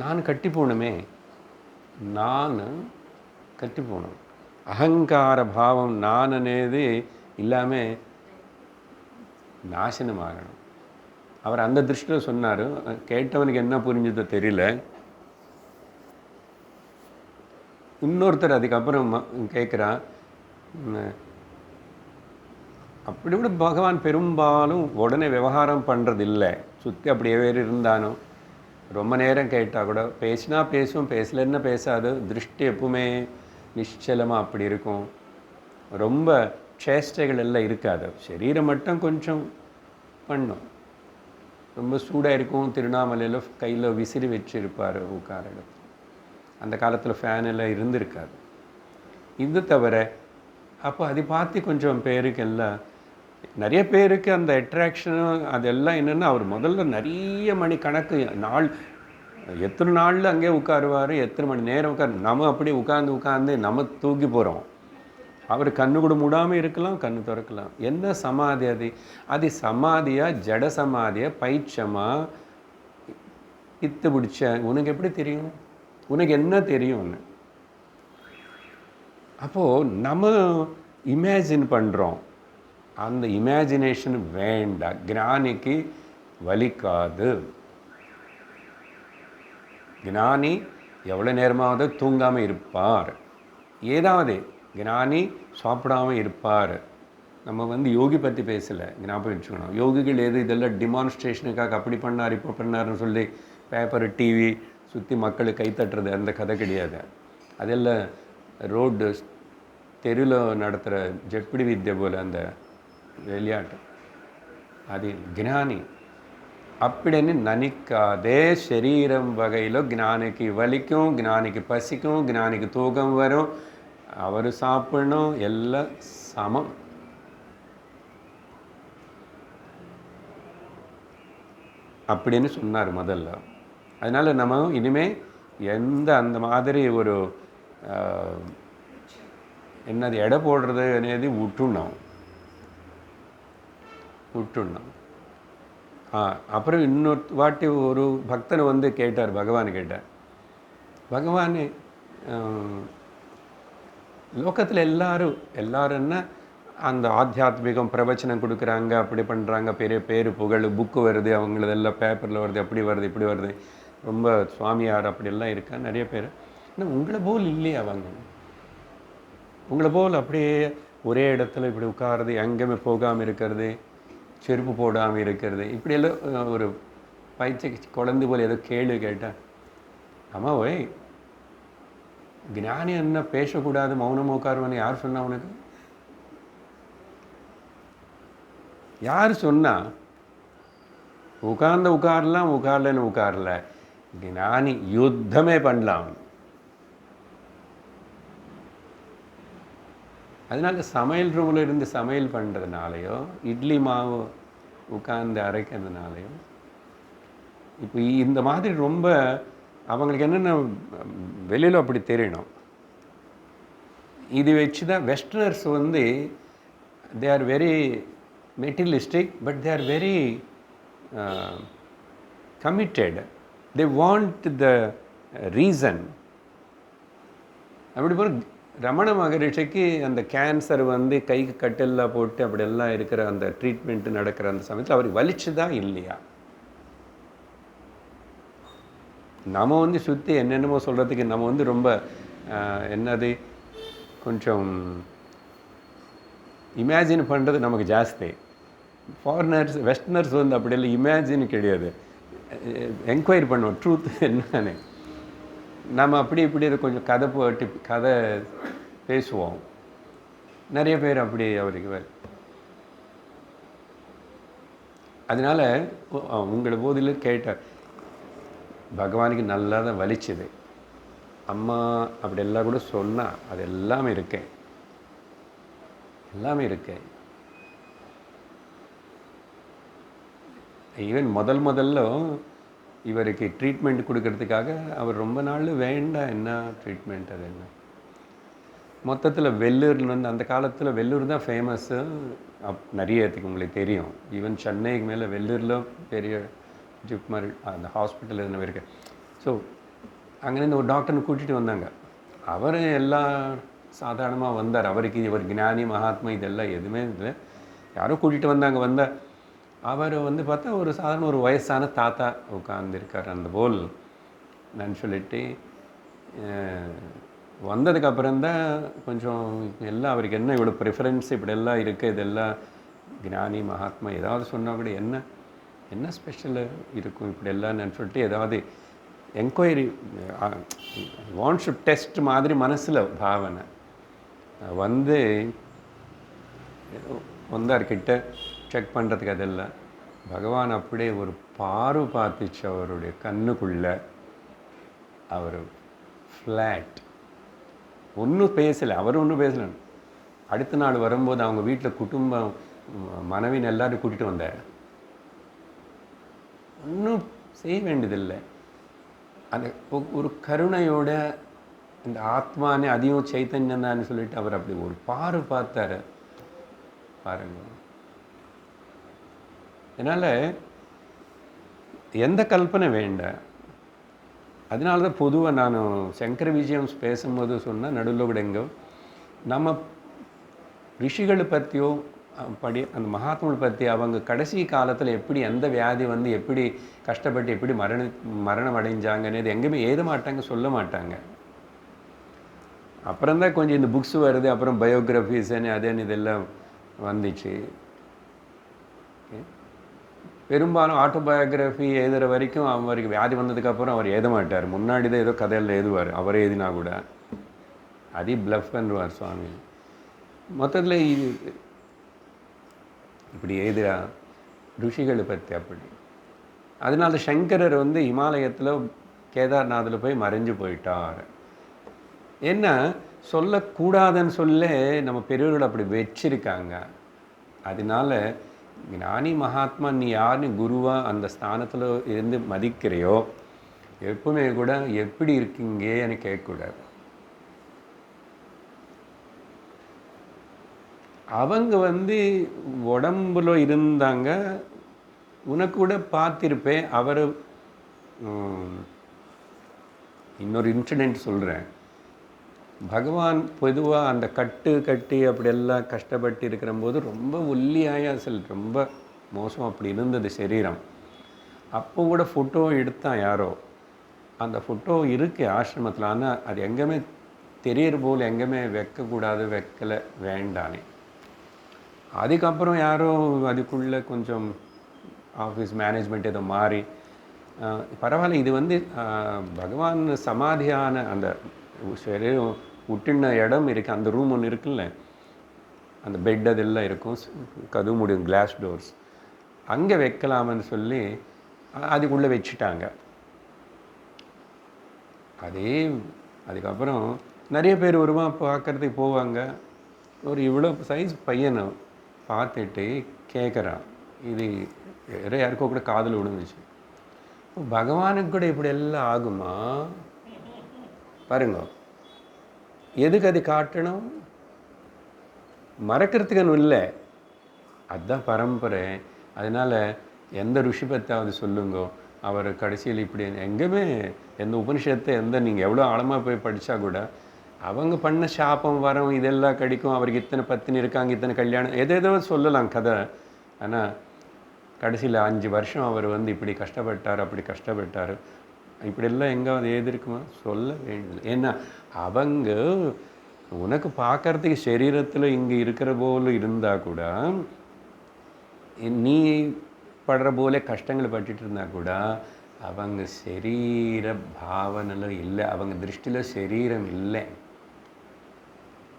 நான் கட்டி போகணுமே, நான் கட்டி போகணும். அகங்கார பாவம் நான் అనేది இல்லாமல் நாசனமாகணும். அவர் அந்த திருஷ்டியில் சொன்னார். கேட்டவனுக்கு என்ன புரிஞ்சதோ தெரியல. இன்னொருத்தர் அதுக்கப்புறம் கேட்குறான், அப்படி கூட பகவான் பெரும்பாலும் உடனே விவகாரம் பண்ணுறதில்லை. சுற்றி அப்படியே வேறு இருந்தானோ ரொம்ப நேரம் கேட்டால் கூட பேசினா பேசும், பேசலன்னா பேசாது. திருஷ்டி எப்பவுமே நிச்சலமாக அப்படி இருக்கும். ரொம்ப சேஷ்டைகள் எல்லாம் இருக்காது. சரீரம் மட்டும் கொஞ்சம் பண்ணும். ரொம்ப சூடாக இருக்கும். திருவண்ணாமலையில் கையில் விசிறி வச்சுருப்பார் உட்கார இடத்துல. அந்த காலத்தில் ஃபேன் எல்லாம் இருந்திருக்காது. இது தவிர அப்போ அதை பார்த்து கொஞ்சம் பேருக்கெல்லாம் நிறைய பேருக்கு அந்த அட்ராக்ஷனும் அதெல்லாம் என்னென்னா, அவர் முதல்ல நிறைய மணி கணக்கு நாள் எத்தனை நாளில் அங்கே உட்காருவார், எத்தனை மணி நேரம் நம்ம அப்படி உட்கார்ந்து நம்ம தூக்கி போகிறோம். அவர் கண்ணு கூட மூடாமல் இருக்கலாம், கண்ணு திறக்கலாம். என்ன சமாதி அது? அது சமாதியா, ஜட சமாதியா, பைச்சமா, பித்து பிடிச்ச? உனக்கு எப்படி தெரியும்? உனக்கு என்ன தெரியும்னு? அப்போது நம்ம இமேஜின் பண்ணுறோம். அந்த இமேஜினேஷன் வேண்டாம். ஞானிக்கு வலிக்காது. ஞானி எவ்வளோ நேரமாவது தூங்காமல் இருப்பார். ஏதாவது ஞானி சாப்பிடாமல் இருப்பார். நம்ம யோகி பற்றி பேசலை, ஞாபகம் வச்சுக்கணும். யோகிகள் இதெல்லாம் டெமான்ஸ்ட்ரேஷனுக்காக அப்படி பண்ணார் இப்போ பண்ணாருன்னு சொல்லி பேப்பர் டிவி சுற்றி மக்கள் கைத்தட்டுறது அந்த கதை கிடையாது. அதெல்லாம் ரோடு தெருவில் நடத்துகிற ஜப்பிடி வித்யை போல் அந்த விளையாட்டு. அது ஞானி அப்படின்னு நினைக்காதே. சரீரம் வகையில் ஞானிக்கு வலிக்கும், ஞானிக்கு பசிக்கும், ஞானிக்கு தூக்கம் வரும், அவர் சாப்பிடணும், எல்லாம் சமம். அப்படின்னு சொன்னார் முதல்ல. அதனால் நம்ம இனிமேல் அந்த மாதிரி ஒரு என்னது எடை போடுறது అనేది விட்டுணும். அப்புறம் இன்னொரு வாட்டி ஒரு பக்தனை கேட்டார், பகவான் கேட்டார், பகவானே லோகத்தில் எல்லாருன்னா அந்த ஆத்தியாத்மிகம் பிரவச்சனம் கொடுக்குறாங்க, அப்படி பண்ணுறாங்க, பெரிய பேர் புகழ் புக்கு வருது, அவங்களதெல்லாம் பேப்பரில் வருது, அப்படி வருது இப்படி வருது, ரொம்ப சுவாமியார் அப்படியெல்லாம் இருக்கா நிறைய பேர். ஆனால் உங்களை போல் இல்லையா உங்களை போல் அப்படியே ஒரே இடத்துல இப்படி உட்காருது, எங்கேயுமே போகாமல் இருக்கிறது, செருப்பு போடாமல் இருக்கிறது, இப்படியெல்லாம் ஒரு பயிற்சி குழந்தை போல் ஏதோ கேள்வி கேட்டேன். அம்மா ஓய், ஞானி என்ன பேசக்கூடாது, மௌனம் உட்காருவான்னு யார் சொன்னா உனக்கு? யார் சொன்னா? உட்காரலாம், உட்காரலன்னு உட்காரல. ஞானி யுத்தமே பண்ணலாம். அதனால சமையல் ரூமில் இருந்து சமையல் பண்ணுறதுனாலையோ, இட்லி மாவு உட்கார்ந்து அரைக்கிறதுனாலையோ, இப்போ இந்த மாதிரி ரொம்ப அவங்களுக்கு என்னென்ன வெளியில் அப்படி தெரியணும். இது வச்சு தான் westerners they are very materialistic, but they are very committed. They want the reason. அப்படி போல் ரமண மகரிஷிக்கு அந்த கேன்சர் கைக்கு கட்டெல்லாம் போட்டு அப்படியெல்லாம் இருக்கிற அந்த ட்ரீட்மெண்ட்டு நடக்கிற அந்த சமயத்தில் அவருக்கு வலிச்சுதா இல்லையா? நம்ம சுற்றி என்னென்னமோ சொல்கிறதுக்கு நம்ம ரொம்ப என்னது கொஞ்சம் இமேஜின் பண்ணுறது நமக்கு ஜாஸ்தி. ஃபாரினர்ஸ் வெஸ்டர்னர்ஸ் அப்படியெல்லாம் இமேஜின் கிடையாது, என்கொயரி பண்ணுவோம் ட்ரூத் என்னன்னு. நம்ம அப்படி இப்படி கொஞ்சம் கதை பேசுவோம். நிறைய பேர் அப்படி அவருக்கு அதனால் உங்களை போதில் கேட்டார், பகவானுக்கு நல்லா தான் வலிச்சுது. அம்மா அப்படி எல்லாம் கூட சொன்னால் அது எல்லாமே இருக்கேன். ஈவன் முதல்ல இவருக்கு ட்ரீட்மெண்ட் கொடுக்கறதுக்காக அவர் ரொம்ப நாள் வேண்டாம், என்ன ட்ரீட்மெண்ட் அது என்ன. மொத்தத்தில் வெள்ளூர்லேருந்து அந்த காலத்தில் வெள்ளூர் தான் ஃபேமஸ்ஸு. நிறைய இடத்துக்கு உங்களுக்கு தெரியும். ஈவன் சென்னைக்கு மேலே வெள்ளூரில் பெரிய ஜிப்மர் அந்த ஹாஸ்பிட்டல் என்ன இருக்கு. ஸோ அங்கேருந்து ஒரு டாக்டர்னு கூட்டிகிட்டு வந்தாங்க. அவர் எல்லாம் சாதாரணமாக வந்தார். அவருக்கு இவர் ஞானி மகாத்மா இதெல்லாம் எதுவுமே இல்லை. யாரோ கூட்டிகிட்டு வந்தாங்க. அவர் பார்த்தா ஒரு சாதாரண ஒரு வயசான தாத்தா உட்காந்துருக்கார். அந்த போல் நான் சொல்லிட்டு வந்ததுக்கப்புறம்தான் கொஞ்சம் எல்லாம் அவருக்கு என்ன இவ்வளோ ப்ரிஃபரன்ஸ் இப்படியெல்லாம் இருக்குது, இதெல்லாம் ஞானி மகாத்மா ஏதாவது சொன்னால் கூட என்ன ஸ்பெஷல் இருக்கும் இப்படியெல்லாம் நான் சொல்லிட்டு ஏதாவது என்கொயரி வாண்ட்ஸ் டு டெஸ்ட் மாதிரி மனசில் பாவனை வந்தார்கிட்ட செக் பண்ணுறதுக்கு. அதெல்லாம் பகவான் அப்படியே ஒரு பார்த்துச்சு அவருடைய கண்ணுக்குள்ளே. அவர் ஃப்ளாட், ஒன்றும் பேசலை. அவர் ஒன்றும் பேசலை. அடுத்த நாள் வரும்போது அவங்க வீட்டில் குடும்பம் மனைவின் எல்லாரும் கூட்டிகிட்டு வந்தார். ஒன்றும் செய்ய வேண்டியதில்லை. அந்த ஒரு கருணையோட இந்த ஆத்மானே அதையும் சைத்தன்யம் தான் சொல்லிட்டு அவர் அப்படி ஒரு பார்த்தார் பாருங்க. அதனால் எந்த கல்பனை வேண்டாம். அதனால தான் பொதுவாக நான் சங்கர விஜயம் பேசும்போது சொன்னால் நடுவில் கூட எங்கோ நம்ம ரிஷிகளை பற்றியோ அந்த மகாத்மாவை பற்றி அவங்க கடைசி காலத்தில் எப்படி எந்த வியாதி வந்து எப்படி கஷ்டப்பட்டு எப்படி மரணம் அடைஞ்சாங்கன்னு எங்கேயுமே ஏத மாட்டாங்க, சொல்ல மாட்டாங்க. அப்புறம்தான் கொஞ்சம் இந்த புக்ஸ் வருது, அப்புறம் பயோகிராஃபிஸ்ன்னு அதேன்னு இதெல்லாம் வந்துச்சு. பெரும்பாலும் ஆட்டோபயோகிராஃபி எழுதுகிற வரைக்கும் அவருக்கு வியாதி வந்ததுக்கப்புறம் அவர் எழுத மாட்டார். முன்னாடி தான் ஏதோ கதையில் எழுதுவார். அவரே எழுதினா கூட அதே பிளஃப் பண்ணுவார் சுவாமி. மொத்தத்தில் இப்படி எழுதுகிறா ருஷிகளை பற்றி அப்படி. அதனால சங்கரர் வந்து இமாலயத்தில் கேதார்நாத்தில் போய் மறைஞ்சு போயிட்டார். என்ன சொல்லக்கூடாதுன்னு சொல்ல நம்ம பெரியவர்கள் அப்படி வச்சிருக்காங்க. அதனால ஞானி மகாத்மா நீ யாருன்னு குருவாக அந்த ஸ்தானத்தில் இருந்து மதிக்கிறையோ எப்பவுமே கூட எப்படி இருக்கீங்கன்னு கேட்கக்கூடாது. அவங்க வந்து உடம்புல இருந்தாங்க, உனக்கு கூட பார்த்திருப்பேன். அவர் இன்னொரு இன்சிடெண்ட் சொல்கிறேன். பகவான் பொதுவாக அந்த கட்டி அப்படியெல்லாம் கஷ்டப்பட்டு இருக்கிற போது ரொம்ப ஒல்லியாய ரொம்ப மோசம் அப்படி இருந்தது சரீரம். அப்போ கூட ஃபோட்டோ எடுத்தான் யாரோ. அந்த ஃபோட்டோ இருக்கு ஆசிரமத்தில். ஆனால் அது எங்கேயுமே தெரியற போல் எங்கேயுமே வைக்கக்கூடாது, வைக்கலை, வேண்டானே. அதுக்கப்புறம் யாரோ அதுக்குள்ளே கொஞ்சம் ஆஃபீஸ் மேனேஜ்மெண்ட் ஏதோ மாறி பரவாயில்ல, இது வந்து பகவான் சமாதியான அந்த சரீரம் விட்டுன இடம் இருக்குது, அந்த ரூம் ஒன்று இருக்குல்ல, அந்த பெட் அதெல்லாம் இருக்கும், கதவு முடியும், கிளாஸ் டோர்ஸ், அங்கே வைக்கலாம்னு சொல்லி அதுக்குள்ளே வச்சுட்டாங்க. அதுக்கப்புறம் நிறைய பேர் வருவான், பார்க்குறதுக்கு போவாங்க. ஒரு இவ்வளோ சைஸ் பையனை பார்த்துட்டு கேட்குறான். இது வேறு யாருக்கோ கூட காதில் விழுந்துச்சு. பகவானுக்கு கூட இப்படி எல்லாம் ஆகுமா பாருங்க. எதுக்கு அது காட்டணும்? மறக்கிறதுக்குன்னு இல்லை, அதுதான் பரம்பரை. அதனால் எந்த ருஷி பத்தாவது சொல்லுங்கோ, அவர் கடைசியில் இப்படி எங்கேயுமே எந்த உபனிஷத்தை நீங்கள் எவ்வளோ ஆழமாக போய் படித்தா கூட அவங்க பண்ண சாபம் வரும், இதெல்லாம் கிடைக்கும், அவருக்கு இத்தனை பத்தினி இருக்காங்க, இத்தனை கல்யாணம், எதோ சொல்லலாம் கதை. ஆனால் கடைசியில் 5 வருஷம் அவர் வந்து இப்படி கஷ்டப்பட்டார், அப்படி கஷ்டப்பட்டார், இப்படியெல்லாம் எங்கே ஏது இருக்குமா? சொல்ல வேண்டியது. ஏன்னா அவங்க உனக்கு பார்க்கறதுக்கு சரீரத்தில் இங்கே இருக்கிற போல இருந்தால் கூட, நீ படுற போல கஷ்டங்கள் பட்டுட்டு இருந்தால் கூட அவங்க சரீர பாவனையில் இல்லை, அவங்க திருஷ்டியில் சரீரம் இல்லை.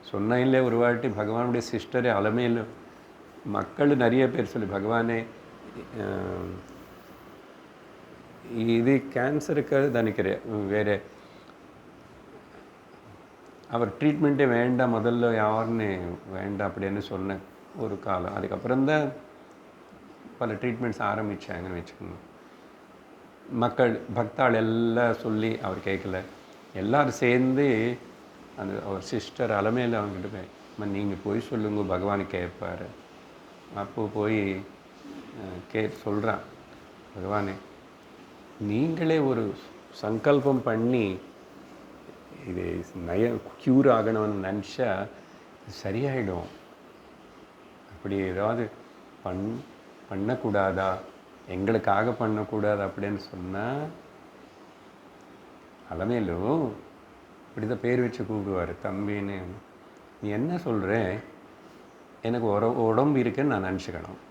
சொன்ன இல்லை ஒரு வாட்டி பகவானுடைய சிஸ்டரே அலமையில் மக்கள் நிறைய பேர் சொல்லி, பகவானே இது கேன்சருக்கு நினைக்கிறேன், வேறு அவர் ட்ரீட்மெண்ட்டே வேண்டாம், முதல்ல யாருன்னு வேண்டாம் அப்படின்னு சொன்ன ஒரு காலம். அதுக்கப்புறம்தான் பல ட்ரீட்மெண்ட்ஸ் ஆரம்பித்தாங்கன்னு வச்சுக்கோங்க. மக்கள் பக்தாள் எல்லாம் சொல்லி அவர் கேட்கல, எல்லோரும் சேர்ந்து அந்த அவர் சிஸ்டர் அலமையில் அவங்ககிட்ட போய் நீங்கள் போய் சொல்லுங்க, பகவான் கேட்பார். அப்போது போய் சொல்கிறான், பகவானே நீங்களே ஒரு சங்கல்பம் பண்ணி இது க்யூர் ஆகணும்னு நினச்சா சரியாயிடும், அப்படி ஏதாவது பண்ணக்கூடாதா, எங்களுக்காக பண்ணக்கூடாது அப்படின்னு சொன்னால் அலமையிலும் இப்படி தான் பேர் வச்சு கூப்பிடுவார் தம்பின்னு. நீ என்ன சொல்கிற, எனக்கு உடம்பு இருக்குன்னு நான் நினச்சிக்கணும்,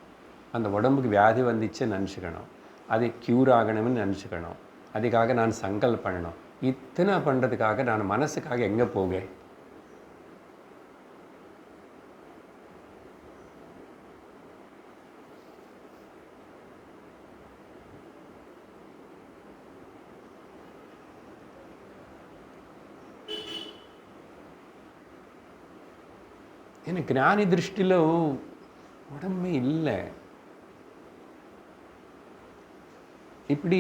அந்த உடம்புக்கு வியாதி வந்துச்சு நினச்சிக்கணும், அது க்யூர் ஆகணும்னு நினச்சிக்கணும், அதுக்காக நான் சங்கல்பம் பண்ணணும். இத்தனை பண்ணுறதுக்காக நான் மனசுக்காக எங்கே போக? எனக்கு ஞானி திருஷ்டியில் உடம்பே இல்லை. இப்படி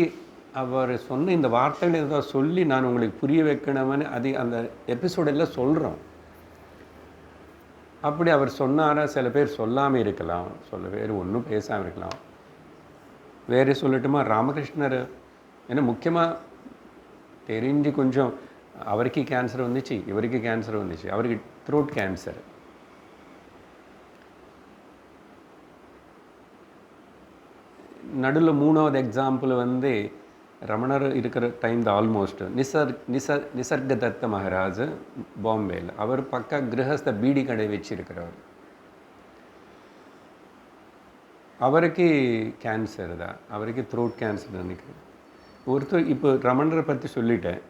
அவர் சொன்ன இந்த வார்த்தைகள் ஏதோ சொல்லி நான் உங்களுக்கு புரிய வைக்கணும்னு அது அந்த எபிசோடெல்லாம் சொல்கிறோம். அப்படி அவர் சொன்னாரா? சில பேர் சொல்லாமல் இருக்கலாம், சில பேர் ஒன்றும் பேசாமல் இருக்கலாம். வேறு சொல்லட்டுமா, ராமகிருஷ்ணர் ஏன்னா முக்கியமாக தெரிஞ்சு கொஞ்சம் அவருக்கு கேன்சர் வந்துச்சு, இவருக்கு கேன்சர் வந்துச்சு. அவருக்கு த்ரோட் கேன்சர். நடுவில் 3வது எக்ஸாம்பிள் வந்து ரமணர் இருக்கிற டைம் தான் ஆல்மோஸ்ட் நிசர்கதத்த மகாராஜ் பாம்பேயில். அவர் பக்கா கிரகஸ்த பீடி கடை வச்சிருக்கிறவர். அவருக்கு கேன்சர் தான், அவருக்கு த்ரோட் கேன்சர் நினைக்கிறேன். ஒருத்தர் இப்போ ரமணரை பற்றி சொல்லிட்டேன்.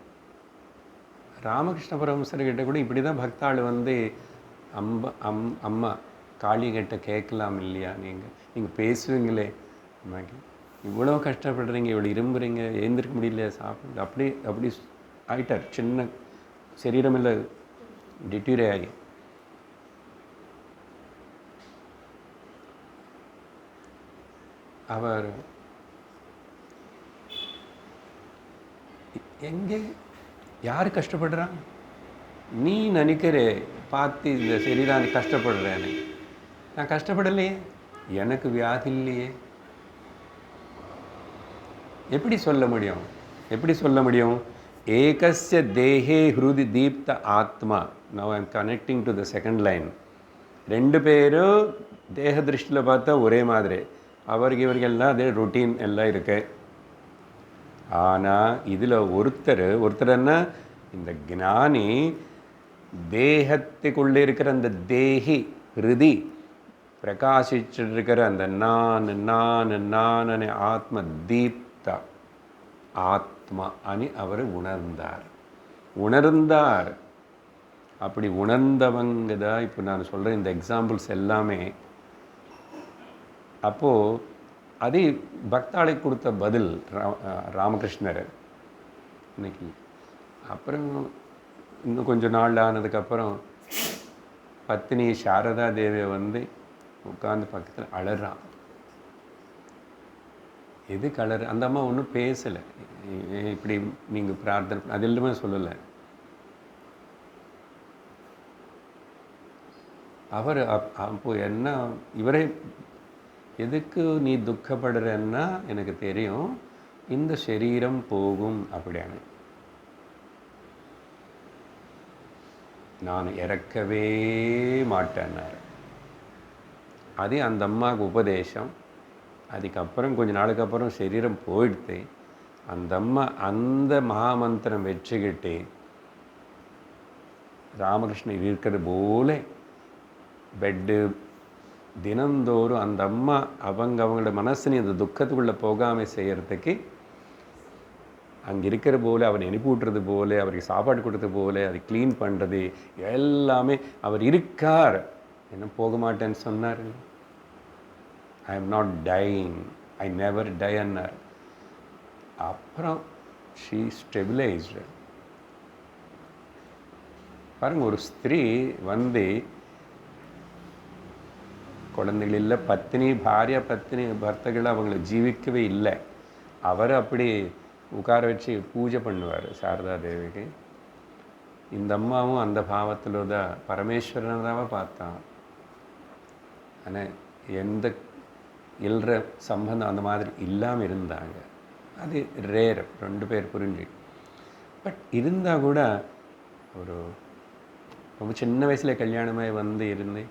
ராமகிருஷ்ண பரமஹம்சர்கிட்ட கூட இப்படி தான் பக்தாள் வந்து அம்மா காளிகிட்ட கேட்கலாம் இல்லையா, நீங்கள் பேசுவீங்களே, இவ்வளோ கஷ்டப்படுறீங்க, இவ்வளோ இரும்புறீங்க, எழுந்திருக்க முடியல, சாப்பிட அப்படி ஆயிட்டார். சின்ன சரீரமில்லை, டிட்டீரே ஆகி. அவர் எங்கே யார் கஷ்டப்படுறான்? நீ நினைக்கிறே பார்த்து இந்த சரீரானி கஷ்டப்படுறேன்னு. நான் கஷ்டப்படலையே, எனக்கு வியாதி இல்லையே. எப்படி சொல்ல முடியும்? எப்படி சொல்ல முடியும்? ஏகஸ்ய தேஹே ஹிருதி தீப்த ஆத்மா. Now I'm connecting to the second line. 2 பேரும் தேக திருஷ்டியில் பார்த்தா ஒரே மாதிரி, அவருக்கு இவர்கள்லாம் அதே ரொட்டீன் எல்லாம் இருக்கு. ஆனால் இதில் ஒருத்தர்னா இந்த ஞானி தேகத்துக்குள்ளே இருக்கிற அந்த தேகி ஹிருதி பிரகாசிச்சுட்டு இருக்கிற அந்த நான் ஆத்ம தீப்த ஆத்மா అని அவர் உணர்ந்தார். அப்படி உணர்ந்தவங்க தான் இப்போ நான் சொல்கிற இந்த எக்ஸாம்பிள்ஸ் எல்லாமே. அப்போது அது பக்தாளை கொடுத்த பதில் ராமகிருஷ்ணர் இன்னைக்கு. அப்புறம் இன்னும் கொஞ்சம் நாள் ஆனதுக்கப்புறம் பத்தினி சாரதா தேவியை வந்து உட்கார்ந்து பக்கத்தில் அழறான். எதுக்கு அழற? அந்த அம்மா ஒன்றும் பேசலை. இப்படி நீங்கள் பிரார்த்தனை அது எல்லாமே சொல்லலை. அவர் அப்போ என்ன இவரே, எதுக்கு நீ துக்கப்படுறன்னா எனக்கு தெரியும், இந்த சரீரம் போகும் அப்படின்னு. நான் இறக்கவே மாட்டேன்னார். அது அந்த அம்மாவுக்கு உபதேசம். அதுக்கப்புறம் கொஞ்ச நாளுக்கு அப்புறம் சரீரம் போயிடுத்து. அந்த அம்மா அந்த மகாமந்திரம் வச்சுக்கிட்டு ராமகிருஷ்ணன் இருக்கிறது போல பெட்டு தினந்தோறும் அந்த அம்மா அவங்களோட மனசு அந்த துக்கத்துக்குள்ளே போகாமல் செய்கிறதுக்கு அங்கே இருக்கிற போல, அவர் அனுப்பி விட்டுறது போல, அவருக்கு சாப்பாடு கொடுத்தது போல, அதை க்ளீன் பண்ணுறது எல்லாமே அவர் இருக்கார். என்ன போக மாட்டேன்னு சொன்னார். I am not dying, I never die அன்னார். அப்புறம் ஷீ ஸ்டெபிலைஸ்டு. பாருங்க, ஒரு ஸ்திரீ வந்து குழந்தைகள் இல்லை, பத்தினி பாரியா பத்தினி பர்த்தர்கள் அவங்கள ஜீவிக்கவே இல்லை. அவர் அப்படி உட்கார வச்சு பூஜை பண்ணுவார் சாரதா தேவிக்கு. இந்த அம்மாவும் அந்த பாவத்தில் தான் பரமேஸ்வரனாக பார்த்தான். ஆனால் எந்த இல்ற சம்பந்தம் அந்த மாதிரி இல்லாமல் இருந்தாங்க. அது ரேர், 2 பேர் புரிஞ்சு. பட் இருந்தால் கூட ஒரு ரொம்ப சின்ன வயசில் கல்யாணமாக வந்து இருந்து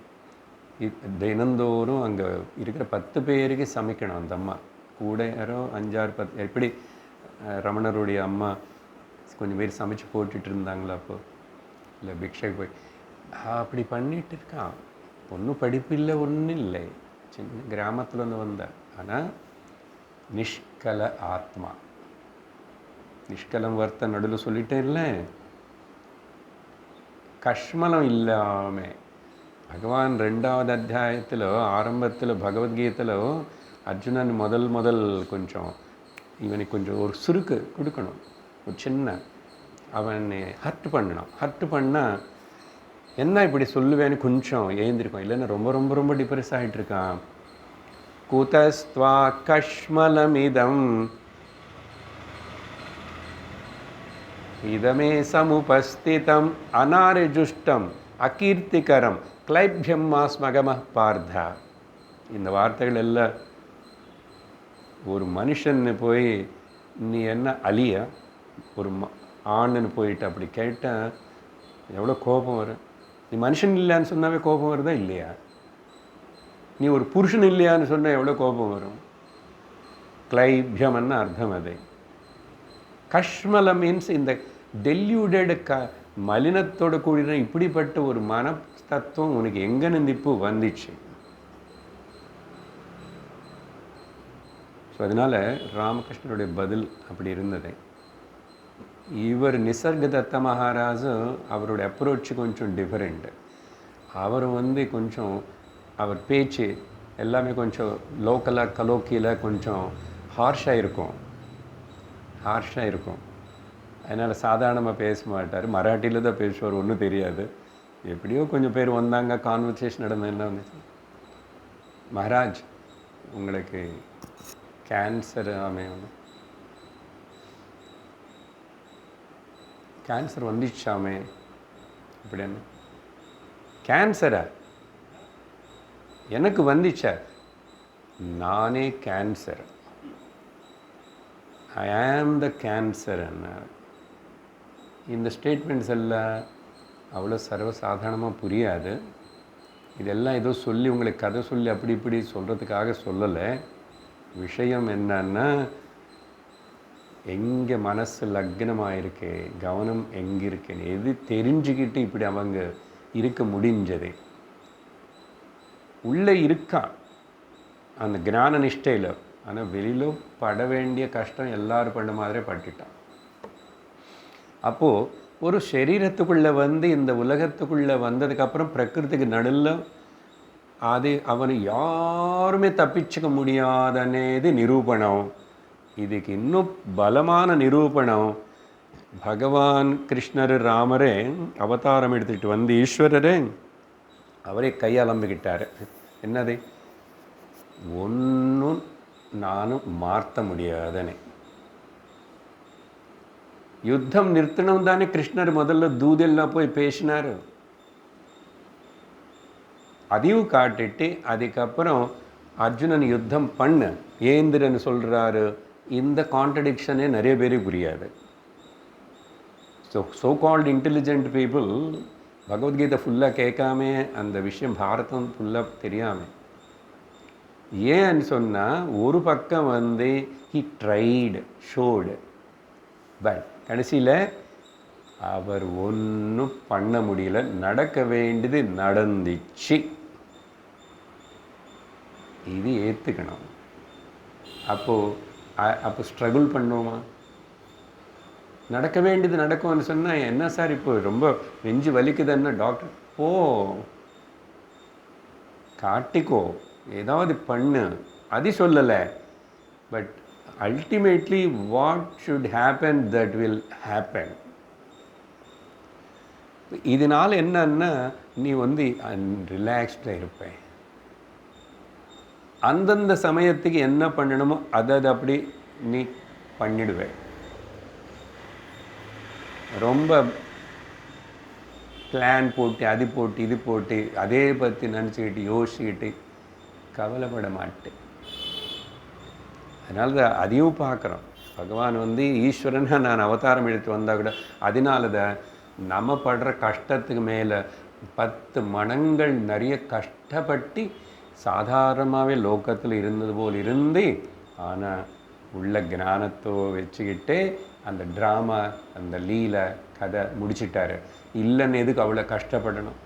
தினந்தோறும் அங்கே இருக்கிற 10 பேருக்கு சமைக்கணும் அந்த அம்மா. கூட யாரோ 5, 6, 10 எப்படி ரமணருடைய அம்மா கொஞ்சம் பேர் சமைச்சு போட்டுட்டு இருந்தாங்களா அப்போது, இல்லை பிக்ஷைக்கு போய் அப்படி பண்ணிட்டு இருக்கான். ஒன்றும் படிப்பில்லை, ஒன்றும் இல்லை, சின்ன கிராமத்தில் வந்து வந்தார். ஆனால் நிஷ்கல ஆத்மா, நிஷ்கலம் வர்த்த நடுவில் சொல்லிட்டேன் இல்லை, கஷ்மலம் இல்லாமல். பகவான் 2வது அத்தியாயத்தில் ஆரம்பத்தில் பகவத்கீதையில் அர்ஜுனன் முதல் கொஞ்சம் இவனுக்கு கொஞ்சம் ஒரு சுருக்கு கொடுக்கணும், ஒரு சின்ன அவனை ஹர்ட் பண்ணணும். ஹர்ட் பண்ணால் என்ன இப்படி சொல்லுவேன்னு கொஞ்சம் ஏந்திருக்கும், இல்லைன்னா ரொம்ப ரொம்ப ரொம்ப டிப்ரெஸ் ஆகிட்டு இருக்கான். குதஸ்த்வா கஷ்மலமிதம் இதமே சமுபஸ்திதம் அநாரிஜுஷ்டம் அகீர்த்திகரம் கிளைபியம் மாஸ்மகம பார்த்தா. இந்த வார்த்தைகள் எல்லாம் ஒரு மனுஷன் போய் நீ என்ன அலியா ஒரு ஆணுன்னு போயிட்டு அப்படி கேட்டால் எவ்வளோ கோபம் வரும். நீ மனுஷன் இல்லைன்னு சொன்னாவே கோபம் வருதா இல்லையா? நீ ஒரு புருஷன் இல்லையான்னு சொன்னால் எவ்வளோ கோபம் வரும். கிளைபியம்னு அர்த்தம் அது. கஷ்மலம் மீன்ஸ் இந்த டெல்யூடட் மலினத்தோடு கூடின இப்படிப்பட்ட ஒரு மனத்தத்துவம் உனக்கு எங்கேருந்து இப்போ வந்துச்சு. ஸோ அதனால் ராமகிருஷ்ணருடைய பதில் அப்படி இருந்தது. இவர் நிசர்கதத்த மகாராஜு அவருடைய அப்ரோச்சு கொஞ்சம் டிஃப்ரெண்ட்டு. அவர் கொஞ்சம் அவர் பேச்சு எல்லாமே கொஞ்சம் லோக்கலாக கலோக்கியில் கொஞ்சம் ஹார்ஷாக இருக்கும். அதனால் சாதாரணமாக பேச மாட்டார். மராட்டியில் தான் பேசுவார், ஒன்றும் தெரியாது. எப்படியோ கொஞ்சம் பேர் வந்தாங்க, கான்வர்சேஷன் நடந்தது. என்ன வந்துச்சு, மகாராஜ் உங்களுக்கு கேன்சர் கேன்சர் வந்துச்சாமே அப்படின்னு. கேன்சரா? எனக்கு வந்துச்சா? நானே கேன்சர், ஐ ஆம் த கேன்சர். இந்த ஸ்டேட்மெண்ட்ஸ் எல்லாம் அவ்வளோ சர்வசாதாரணமாக புரியாது. இதெல்லாம் ஏதோ சொல்லி உங்களுக்கு கதை சொல்லி அப்படி இப்படி சொல்கிறதுக்காக சொல்லலை. விஷயம் என்னன்னா, எங்கே மனசு லக்னமாக இருக்கு, கவனம் எங்கே இருக்குன்னு எது தெரிஞ்சுக்கிட்டு இப்படி அவங்க இருக்க முடிஞ்சது. உள்ளே இருக்கான் அந்த ஞான நிஷ்டையில், ஆனால் வெளியில் பட வேண்டிய கஷ்டம் எல்லாரும் பண்ண மாதிரி பட்டுட்டான். அப்போது ஒரு சரீரத்துக்குள்ளே இந்த உலகத்துக்குள்ளே வந்ததுக்கப்புறம் பிரகிருதிக்கு நடுவில் அது அவனை யாருமே தப்பிச்சுக்க முடியாதனேது நிரூபணம். இதுக்கு இன்னும் பலமான நிரூபணம் பகவான் கிருஷ்ணர் ராமரே அவதாரம் எடுத்துகிட்டு ஈஸ்வரரே அவரே கையலம்பிக்கிட்டார். என்னது? ஒன்றும் நானும் மாற்ற முடியாதனே. யுத்தம் நிறுத்தணும் தானே கிருஷ்ணர் முதல்ல தூதெல்லாம் போய் பேசினார். அதையும் காட்டிட்டு அதுக்கப்புறம் அர்ஜுனன் யுத்தம் பண்ண ஏந்திரன் சொல்கிறாரு. இந்த கான்ட்ரடிக்ஷனே நிறைய பேருக்கு புரியாது. So called intelligent people Bhagavad Gita ஃபுல்லாக கேட்காம அந்த விஷயம் பாரதம் ஃபுல்லாக தெரியாமல். ஏன்னு சொன்னால் ஒரு பக்கம் ஹி ட்ரைடு ஷோடு, பட் கடைசியில் அவர் ஒன்றும் பண்ண முடியல. நடக்க வேண்டியது நடந்துச்சு. இது ஏற்றுக்கணும். அப்போ ஸ்ட்ரகிள் பண்ணுவோமா? நடக்க வேண்டியது நடக்கும்னு சொன்னால் என்ன சார் இப்போ ரொம்ப நெஞ்சு வலிக்குதுன்னா டாக்டர் போ, காட்டிக்கோ, ஏதாவது பண்ணு, அது சொல்லலை. But ultimately what should happen that will happen. இதனால் என்னன்னா நீ ரிலாக்ஸ்டாக இருப்பேன். அந்தந்த சமயத்துக்கு என்ன பண்ணணுமோ அதை அப்படி நீ பண்ணிடுவேன். ரொம்ப பிளான் போட்டு அது போட்டு இது போட்டு அதே பற்றி நினச்சிக்கிட்டு யோசிச்சுக்கிட்டு கவலைப்பட மாட்டேன். அதனால தான் அதையும் பார்க்குறோம். பகவான் ஈஸ்வரனாக நான் அவதாரம் எடுத்து வந்தால் கூட அதனால தான் நம்ம படுற கஷ்டத்துக்கு மேலே 10 மடங்கள் நிறைய கஷ்டப்பட்டு சாதாரணமாகவே லோகத்தில் இருந்தது போல் இருந்து, ஆனால் உள்ள ஞானத்தோ வச்சுக்கிட்டே அந்த ட்ராமா அந்த லீலை கதை முடிச்சிட்டாரு. இல்லைன்னு எதுக்கு அவ்வளோ கஷ்டப்படணும்?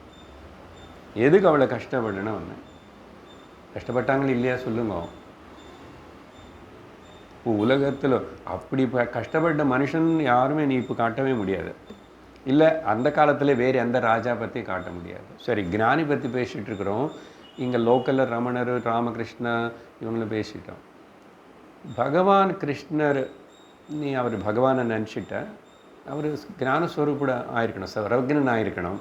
ஒன்று கஷ்டப்பட்டாங்களே இல்லையா சொல்லுங்க. இப்போ உலகத்தில் அப்படி கஷ்டப்பட்ட மனுஷன் யாருமே நீ இப்போ காட்டவே முடியாது. இல்லை அந்த காலத்தில் வேறு எந்த ராஜா பற்றி காட்ட முடியாது. சரி, ஞானி பற்றி பேசிகிட்டு இருக்கிறோம். இங்கே லோக்கலில் ரமணர், ராமகிருஷ்ணா இவங்களும் பேசிட்டோம். பகவான் கிருஷ்ணர் நீ அவர் பகவானை நினச்சிட்ட, அவர் ஞானஸ்வரூபட ஆயிருக்கணும், சர்வஜனன் ஆயிருக்கணும்.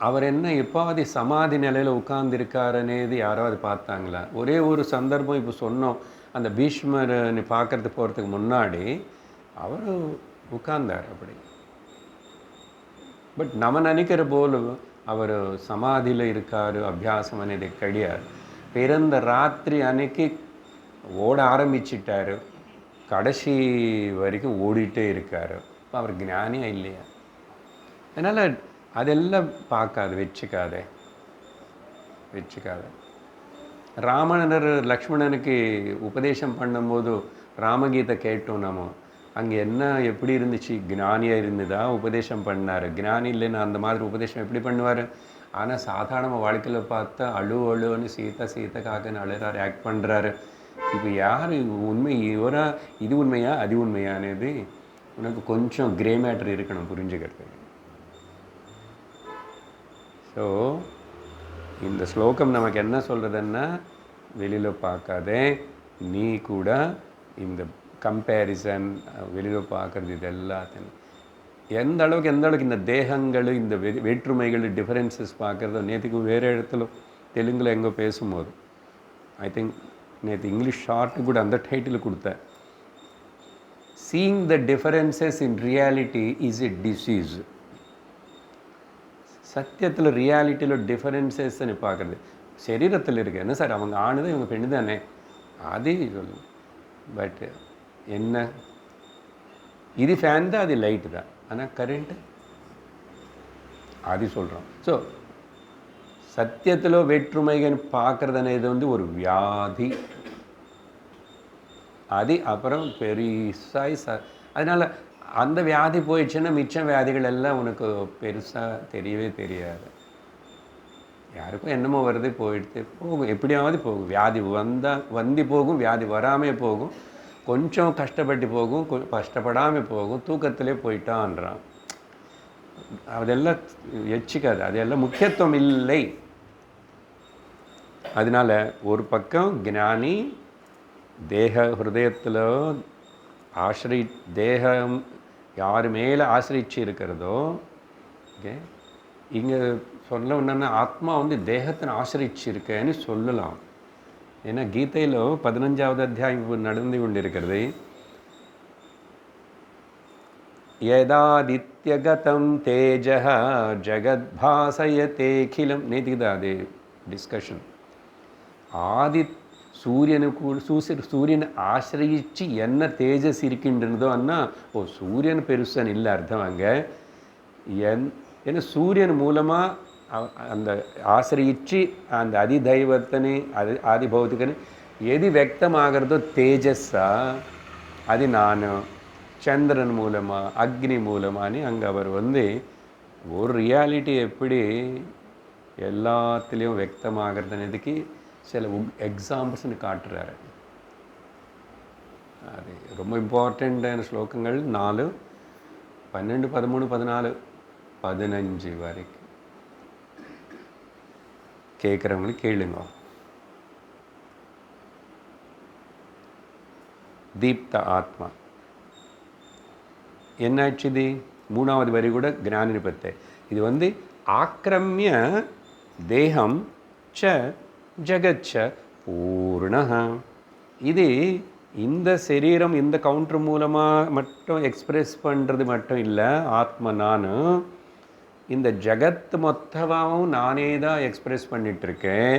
அவர் என்ன எப்பாவது சமாதி நிலையில் உட்கார்ந்துருக்காருன்னேது யாராவது பார்த்தாங்களா? ஒரே ஒரு சந்தர்ப்பம் இப்போ சொன்னோம். அந்த பீஷ்மர் பார்க்கறதுக்கு போகிறதுக்கு முன்னாடி அவர் உட்கார்ந்தார் அப்படி. பட் நம்ம நினைக்கிற போல அவர் சமாதியில் இருக்கார், அபியாசம் అనేది கிடையாது. பிறந்த ராத்திரி அன்னைக்கு ஓட ஆரம்பிச்சிட்டாரு, கடைசி வரைக்கும் ஓடிட்டே இருக்கார். இப்போ அவர் ஞானியா இல்லையா? அதனால் அதெல்லாம் பார்க்காது, வச்சுக்காத. ராமணர் லக்ஷ்மணனுக்கு உபதேசம் பண்ணும்போது ராமகீதை கேட்டோம் நம்ம. அங்கே என்ன எப்படி இருந்துச்சு? ஞானியாக இருந்ததா உபதேசம் பண்ணார். ஞானி இல்லைன்னா அந்த மாதிரி உபதேசம் எப்படி பண்ணுவார்? ஆனால் சாதாரண வாழ்க்கையில் பார்த்தா அழுன்னு சீத்தைக்காகன்னு அழுறாரு, ஆக்ட் பண்ணுறாரு. இப்போ யார் உண்மை? இவரா இது உண்மையா அது உண்மையானது உனக்கு கொஞ்சம் கிரே மேட்டர் இருக்கணும் புரிஞ்சுக்கிறதுக்கு. ஸோ இந்த ஸ்லோகம் நமக்கு என்ன சொல்கிறதுன்னா, வெளியில் பார்க்காதே, நீ கூட இந்த கம்பேரிசன் வெளியில் பார்க்குறது இது எல்லாத்தையும் எந்த அளவுக்கு இந்த தேகங்கள், இந்த வேற்றுமைகள், டிஃபரன்சஸ் பார்க்குறதோ. நேற்றுக்கு வேறு இடத்துல தெலுங்கில் எங்கே பேசும்போது ஐ திங்க் நேற்று இங்கிலீஷ் ஷார்ட்டு கூட அந்த டைட்டில் கொடுத்தேன். Seeing the differences in reality is a disease. சத்தியத்தில் ரியாலிட்டியில் டிஃபரன்சஸ்ன்னு பார்க்குறது சரீரத்தில் இருக்குது. என்ன சார் அவங்க ஆணுதான் இவங்க பெண்ணு தானே, அதே சொல்லு. பட் என்ன, இது ஃபேன் தான், அது லைட்டு தான், ஆனால் கரண்ட்டு அது சொல்கிறோம். ஸோ சத்தியத்தில் வேற்றுமைகள் பார்க்குறதுன இது வந்து ஒரு வியாதி. அது அப்புறம் பெருசாய் அதனால் அந்த வியாதி போயிடுச்சுன்னா மிச்சம் வியாதிகள் எல்லாம் உனக்கு பெருசாக தெரியவே தெரியாது. யாருக்கும் என்னமோ வருது, போயிடுது, போகும், எப்படியாவது போகும். வியாதி வந்தி போகும், வியாதி வராமல் போகும், கொஞ்சம் கஷ்டப்பட்டு போகும், கஷ்டப்படாமல் போகும், தூக்கத்திலே போயிட்டான்றான். அதெல்லாம் எச்சிக்காது, அதெல்லாம் முக்கியத்துவம் இல்லை. அதனால் ஒரு ஞானி தேக ஹிருதயத்தில் தேகம் யார் மேலே ஆசிரிச்சு இருக்கிறதோ, ஓகே, இங்கே சொல்ல என்னென்னா ஆத்மா வந்து தேகத்தை ஆசிரிச்சு இருக்கேன்னு சொல்லலாம். ஏன்னா கீதையில் 15வது அத்தியாயம் நடந்து கொண்டிருக்கிறது. யதாதித்யகதம் தேஜः ஜகத்பாசயதேகிலம். நேற்றுக்கு தான் அது டிஸ்கஷன். சூரியனை ஆசிரியிச்சு என்ன தேஜஸ் இருக்கின்றதோ அண்ணா, சூரியன் பெருசன் இல்லை அர்த்தம் அங்கே. ஏன்னா சூரியன் மூலமாக அந்த ஆசிரியிச்சு அந்த அதிதைவத்தனை ஆதிபௌத்திகனை எது வியக்தமாகிறதோ தேஜஸ்ஸா, அது நான் சந்திரன் மூலமாக அக்னி மூலமானு அங்கே அவர் வந்து ஒரு ரியாலிட்டி எப்படி எல்லாத்துலேயும் வியக்தமாகிறதுனதுக்கு சில எக்ஸாம்பிள்ஸ்னு காட்டுறாரு. அது ரொம்ப இம்பார்ட்டண்ட்டான ஸ்லோகங்கள் 4, 12, 13, 14, 15 வரைக்கும். கேட்குறவங்களுக்கு கேளுங்க. தீப்த ஆத்மா என்னாச்சு? இது 3வது வரி கூட ஞானினி பற்றி. இது வந்து ஆக்கிரமிய தேகம் ச ஜகச்ச பூர்ணஹ. இது இந்த சரீரம் இந்த கவுண்டர் மூலமாக மட்டும் எக்ஸ்பிரஸ் பண்ணுறது மட்டும் இல்லை. ஆத்மா நான் இந்த ஜகத் மொத்தமாகவும் நானே தான் எக்ஸ்பிரஸ் பண்ணிகிட்ருக்கேன்.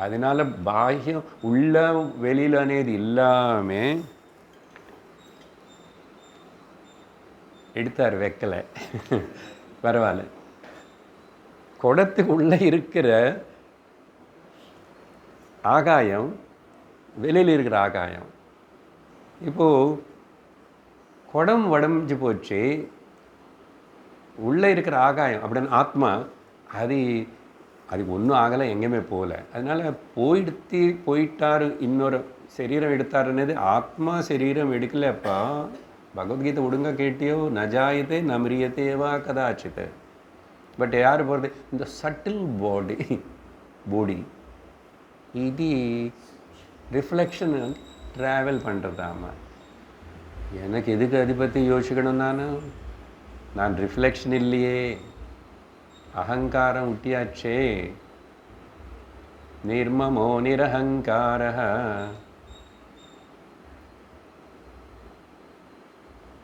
அதனால் பாஹ்யம் உள்ள வெளியில் అనేది இல்லாமல் எடுத்தார், வைக்கலை, பரவாயில்ல. குடத்துக்கு உள்ளே இருக்கிற ஆகாயம், வெளியில் இருக்கிற ஆகாயம். இப்போது குடம் உடஞ்சி போச்சு, உள்ளே இருக்கிற ஆகாயம் அப்படின்னு ஆத்மா அது ஒன்றும் ஆகலை, எங்கேயுமே போகல. அதனால் போயிட்டார், இன்னொரு சரீரம் எடுத்தாருன்னது ஆத்மா சரீரம் எடுக்கலப்பா. பகவத்கீதை ஒழுங்காக கேட்டியோ, நஜாயத்தே நமிரியத்தேவா கதாச்சித்து. பட் யார் போகிறது? இந்த சட்டில் பாடி இது ரிஃப்ளெக்ஷன் ட்ராவல் பண்ணுறதாம்மா. எனக்கு எதுக்கு அதை பற்றி யோசிக்கணும்? நான் ரிஃப்ளெக்ஷன் இல்லையே. அகங்காரம் விட்டியாச்சே. நிர்மமோ நிரஹங்காரஹ.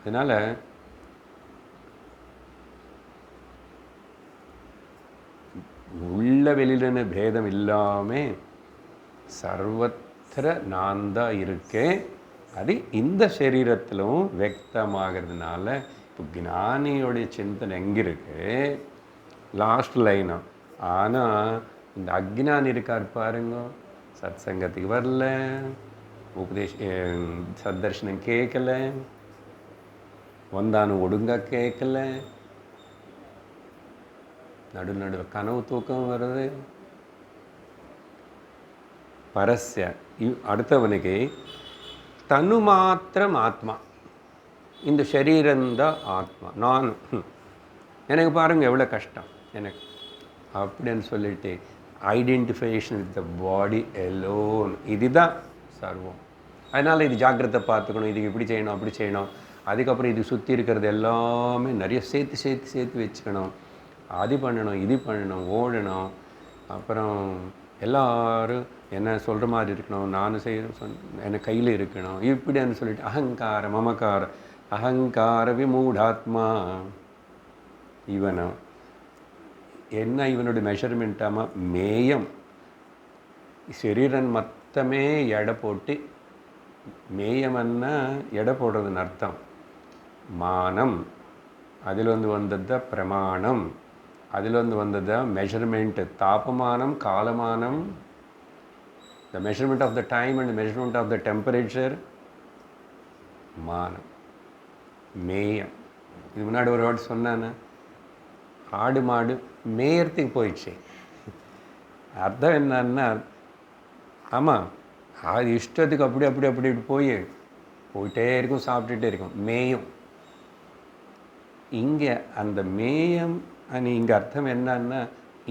அதனால உள்ள வெளியிலன்னு பேதம் இல்லாமல் சர்வத்திர நான் தான் இருக்கேன். அது இந்த சரீரத்திலும் வியக்தமாகிறதுனால இப்போ ஞானியோடைய சிந்தனை எங்கே இருக்கு? லாஸ்ட் லைனும். ஆனால் இந்த அக்ஞானி இருக்கார் பாருங்க, சத் சங்கத்துக்கு வரல, சத்தர்ஷனம் கேட்கல, வந்தானு ஒடுங்க கேட்கல, நடு கனவு தூக்கம் வருது. பரஸ்ய அடுத்தவனுக்கு தனு மாத்திரம் ஆத்மா, இந்த சரீரம்தான் ஆத்மா, நான். எனக்கு பாருங்கள் எவ்வளோ கஷ்டம் எனக்கு அப்படின்னு சொல்லிட்டு identification with the body alone, இதுதான் சர்வம். அதனால் இது ஜாக்கிரதை பார்த்துக்கணும், இதுக்கு இப்படி செய்யணும் அப்படி செய்யணும். அதுக்கப்புறம் இது சுற்றி இருக்கிறது எல்லாமே நிறைய சேர்த்து சேர்த்து சேர்த்து வச்சுக்கணும். அது பண்ணணும் இது பண்ணணும், ஓடணும். அப்புறம் எல்லோரும் என்ன சொல்கிற மாதிரி இருக்கணும், நானும் செய்ய என்ன கையில் இருக்கணும், இப்படின்னு சொல்லிட்டு அகங்காரம் மமக்காரம் அகங்கார விமூடாத்மா. இவனும் என்ன இவனுடைய மெஷர்மெண்ட்டாமா மேயம் சரீரன் மொத்தமே எடை போட்டு, மேயம்னா எடை போடுறதுன்னு அர்த்தம். மானம் அதில் வந்தது பிரமாணம், அதில் வந்தது மெஷர்மெண்ட்டு. தாபமானம் காலமானம், the measurement of the time and measurement of the temperature. மானம் மேயம். இது முன்னாடி ஒரு வாட்டி சொன்னானே, ஆடு மாடு மேயறதுக்கு போயிடுச்சு. அர்த்தம் என்னன்னா, ஆமாம் அது இஷ்டத்துக்கு அப்படி அப்படி அப்படி போயிட்டே இருக்கும், சாப்பிட்டுட்டே இருக்கும், மேயும். இங்கே அந்த மேயம் இங்கே அர்த்தம் என்னன்னா,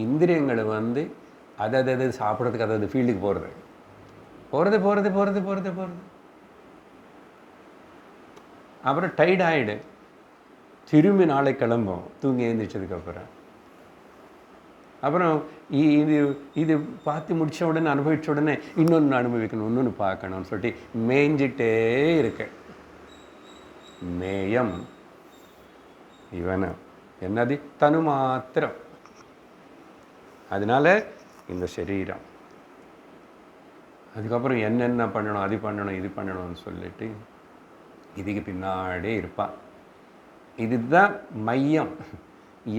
இந்திரியங்களை அது சாப்பிட்றதுக்கு அது ஃபீல்டுக்கு போகிறது. அப்புறம் டைட் ஆகிடு, திரும்பி நாளை கிளம்பும் தூங்கி எழுந்திரிச்சதுக்கப்புறம். அப்புறம் இது பார்த்து முடித்த உடனே அனுபவித்த உடனே இன்னொன்று அனுபவிக்கணும், இன்னொன்று பார்க்கணும்னு சொல்லிட்டு மேய்ஞ்சிட்டே இருக்க. மேயம் இவனை என்னது தனு மாத்திரம். அதனால இந்த சரீரம் அதுக்கப்புறம் என்னென்ன பண்ணணும், அது பண்ணணும் இது பண்ணணும்னு சொல்லிட்டு இதுக்கு பின்னாடியே இருப்பான். இதுதான் மையம்.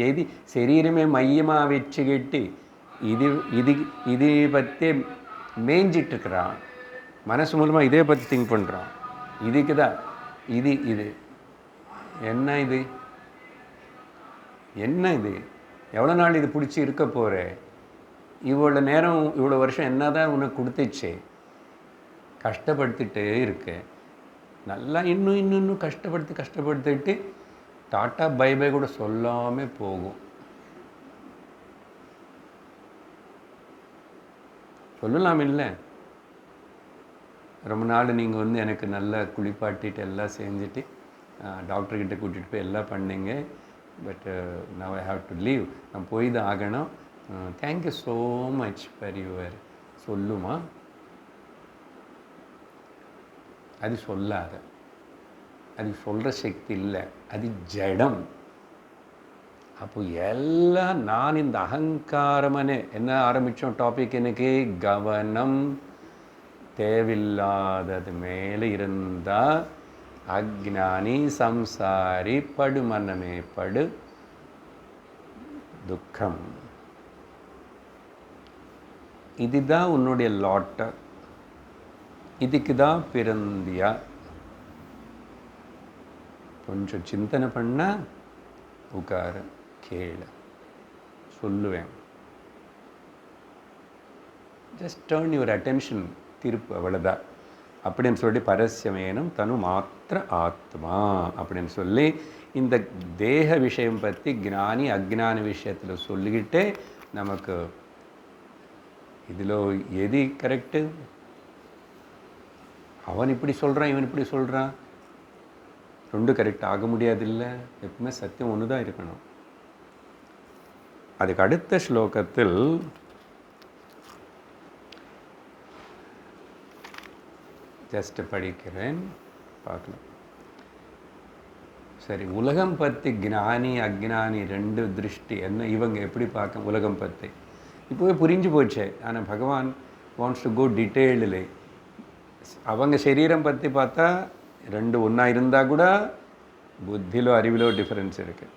எது சரீரமே மையமாக வச்சுக்கிட்டு இது பற்றி மேய்ஞ்சிட்ருக்கிறான். மனசு மூலமாக இதே பற்றி திங்க் பண்ணுறான். இதுக்கு தான் இது என்ன இது எவ்வளோ நாள் இது பிடிச்சி இருக்க போகிற? இவ்வளோ நேரம் இவ்வளோ வருஷம் என்ன தான் உனக்கு கொடுத்துச்சு? கஷ்டப்படுத்திட்டே இருக்க. நல்லா இன்னும் கஷ்டப்படுத்திட்டு டாட்டா பை பை கூட சொல்லாமல் போகும். சொல்லலாம் இல்லை? ரொம்ப நாள் நீங்கள் எனக்கு நல்லா குளிப்பாட்டிட்டு எல்லாம் செஞ்சுட்டு டாக்டர்கிட்ட கூட்டிகிட்டு போய் எல்லாம் பண்ணிங்க. But now I have to leave, நான் போய் தான் ஆகணும். Thank you so much for your. சொல்லுமா? அது சொல்லாத, அது சொல்கிற சக்தி இல்லை, அது ஜடம். அப்போ எல்லாம் நான் இந்த அகங்காரமனே என்ன ஆரம்பித்தோம் டாபிக் எனக்கு கவனம் தேவையில்லாதது மேலே இருந்தால் அக்ஞானி சம்சாரி படுமனமே படு துக்கம். இதுதான் உன்னுடைய லாட்டர், இதுக்கு தான் பிறந்தியா. கொஞ்சம் சிந்தனை பண்ணால் உட்கார கேளு, சொல்லுவேன். ஜஸ்ட் டர்ன் யுவர் அட்டென்ஷன், திருப்பு, அவ்வளோதான். அப்படின்னு சொல்லி பரஸ்யமேனும் தனு மாத்திர ஆத்மா அப்படின்னு சொல்லி இந்த தேக விஷயம் பற்றி ஞானி அக்ஞான விஷயத்தில் சொல்லிக்கிட்டே நமக்கு இதில் எது கரெக்டு? அவன் இப்படி சொல்கிறான், இவன் இப்படி சொல்கிறான், ரெண்டும் கரெக்ட் ஆக முடியாது. இல்லை, எப்பவுமே சத்தியம் ஒன்று தான் இருக்கணும். அதுக்கு அடுத்த ஸ்லோகத்தில் ஜஸ்ட் படிக்கிறேன், பார்க்கலாம். சரி, உலகம் பற்றி ஞானி அக்ஞானி ரெண்டு திருஷ்டி என்ன, இவங்க எப்படி பார்க்க உலகம் பற்றி இப்போவே புரிஞ்சு போச்சு. ஆனால் பகவான் வாண்ட்ஸ் டு கோ டீட்டெயில்டு. அவங்க சரீரம் பற்றி பார்த்தா ரெண்டு ஒன்றா இருந்தால் கூட புத்திலோ அறிவிலோ டிஃப்ரென்ஸ் இருக்குது.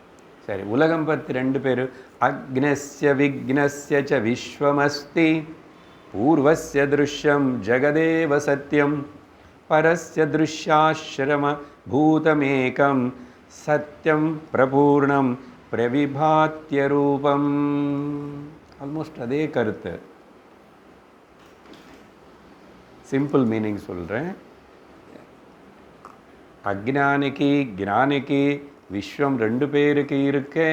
சரி, உலகம் பற்றி ரெண்டு பேர். அக்னஸ்ய விக்னஸ்ய ச விஸ்வமஸ்தி பூர்வஸ்ய திருஷ்யம் ஜெகதேவ சத்யம் பரஸ்ய திருஷ்யாஸ்ரம பூதமேகம் சத்யம் பிரபூர்ணம் பிரவிபாத்திய ரூபம். ஆல்மோஸ்ட் அதே கருத்து, சிம்பிள் மீனிங் சொல்கிறேன். அக்ஞானிக்கு ஞானிக்கு விஸ்வம் ரெண்டு பேருக்கு இருக்கு.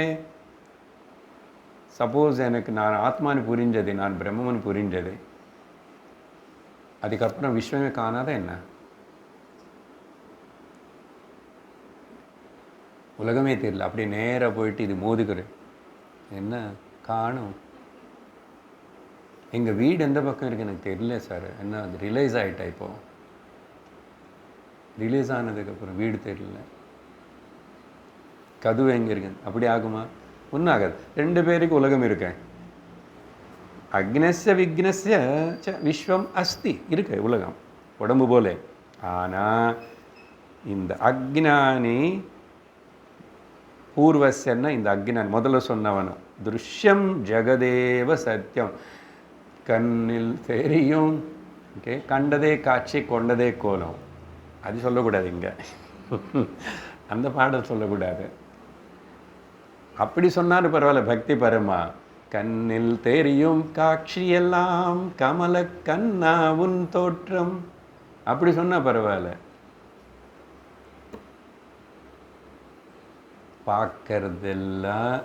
சப்போஸ் எனக்கு நான் ஆத்மானு புரிஞ்சது, நான் பிரம்மன்னு புரிஞ்சது, அதுக்கப்புறம் விஸ்வமே காணாத என்ன, உலகமே தெரியல, அப்படி நேராக போயிட்டு இது மோதுக்கிறேன் என்ன காணும். எங்கள் வீடு எந்த பக்கம் இருக்குது எனக்கு தெரியல சார், என்ன அது ரிலைஸ் ஆகிட்டா. இப்போது ரிலீஸ் ஆனதுக்கப்புறம் வீடு தெரியல, கதவு எங்கே இருக்கு, அப்படி ஆகுமா? ஒன்றும் ஆகாது. ரெண்டு பேருக்கு உலகம் இருக்கேன். அக்னஸ்ய விக்னஸ்ய ச விஸ்வம் அஸ்தி இருக்கு உலகம் உடம்பு போல. ஆனால் இந்த அக்ஞானி பூர்வஸ்யன்னா இந்த அக்ஞானி முதல்ல சொன்னவனும் திருஷ்யம் ஜெகதேவ சத்தியம், கண்ணில் தெரியும், ஓகே, கண்டதே காட்சி கொண்டதே கோலம், அது சொல்லக்கூடாது இங்கே, அந்த பாடல் சொல்லக்கூடாது. அப்படி சொன்னாலும் பரவாயில்ல, பக்தி பரமா. கண்ணில் தெரியும் காட்சியெல்லாம் கமல கண்ணா உன் தோற்றம், அப்படி சொன்னா பரவாயில்ல. பார்க்கறதெல்லாம்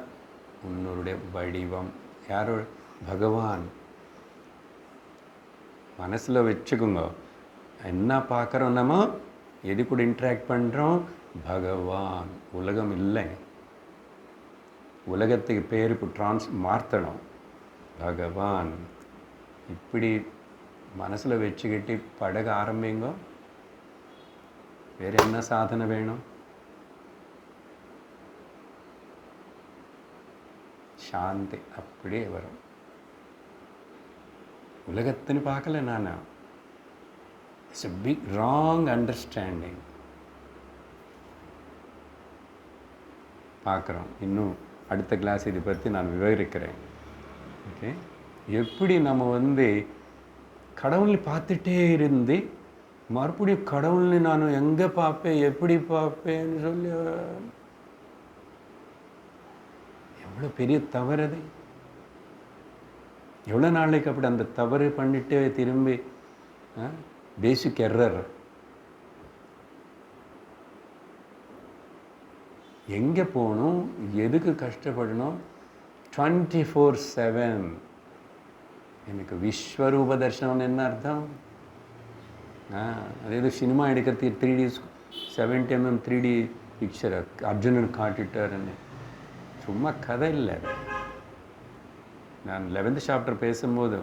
உன்னுடைய வடிவம். யாரோ பகவான் மனசில் வச்சுக்கோங்க. என்ன பார்க்குறோம், நம்ம எது கூட இன்ட்ராக்ட் பண்ணுறோம், பகவான். உலகம் இல்லை, உலகத்துக்கு பேர் இப்போ மாற்றணும், பகவான். இப்படி மனசில் வச்சுக்கிட்டு பழக ஆரம்பிங்க. வேறு என்ன சாதனை வேணும்? சாந்தி அப்படியே வரும். உலகத்தின்னு பார்க்கல நான். It's a big wrong understanding. பார்க்குறோம். இன்னும் அடுத்த கிளாஸ் இதை பற்றி நான் விவரிக்கிறேன். ஓகே, எப்படி நம்ம கடவுளை பார்த்துட்டே இருந்து மறுபடியும் கடவுள்னு நான் எங்கே பார்ப்பேன் எப்படி பார்ப்பேன்னு சொல்லி எவ்வளோ பெரிய தவறு அது. எவ்வளோ நாளைக்கு அப்படி அந்த தவறு பண்ணிட்டு திரும்பி பேசிக் எரர். எங்கே போகணும், எதுக்கு கஷ்டப்படணும்? 24/7 எனக்கு விஸ்வரூப தர்சனம் என்ன அர்த்தம்? அதே சினிமா எடுக்கிறதுக்கு 3D 70mm 3D பிக்சரை அர்ஜுனன் காட்டிட்டாருன்னு சும்மா கதை இல்லை. நான் 11th சாப்டர் பேசும்போது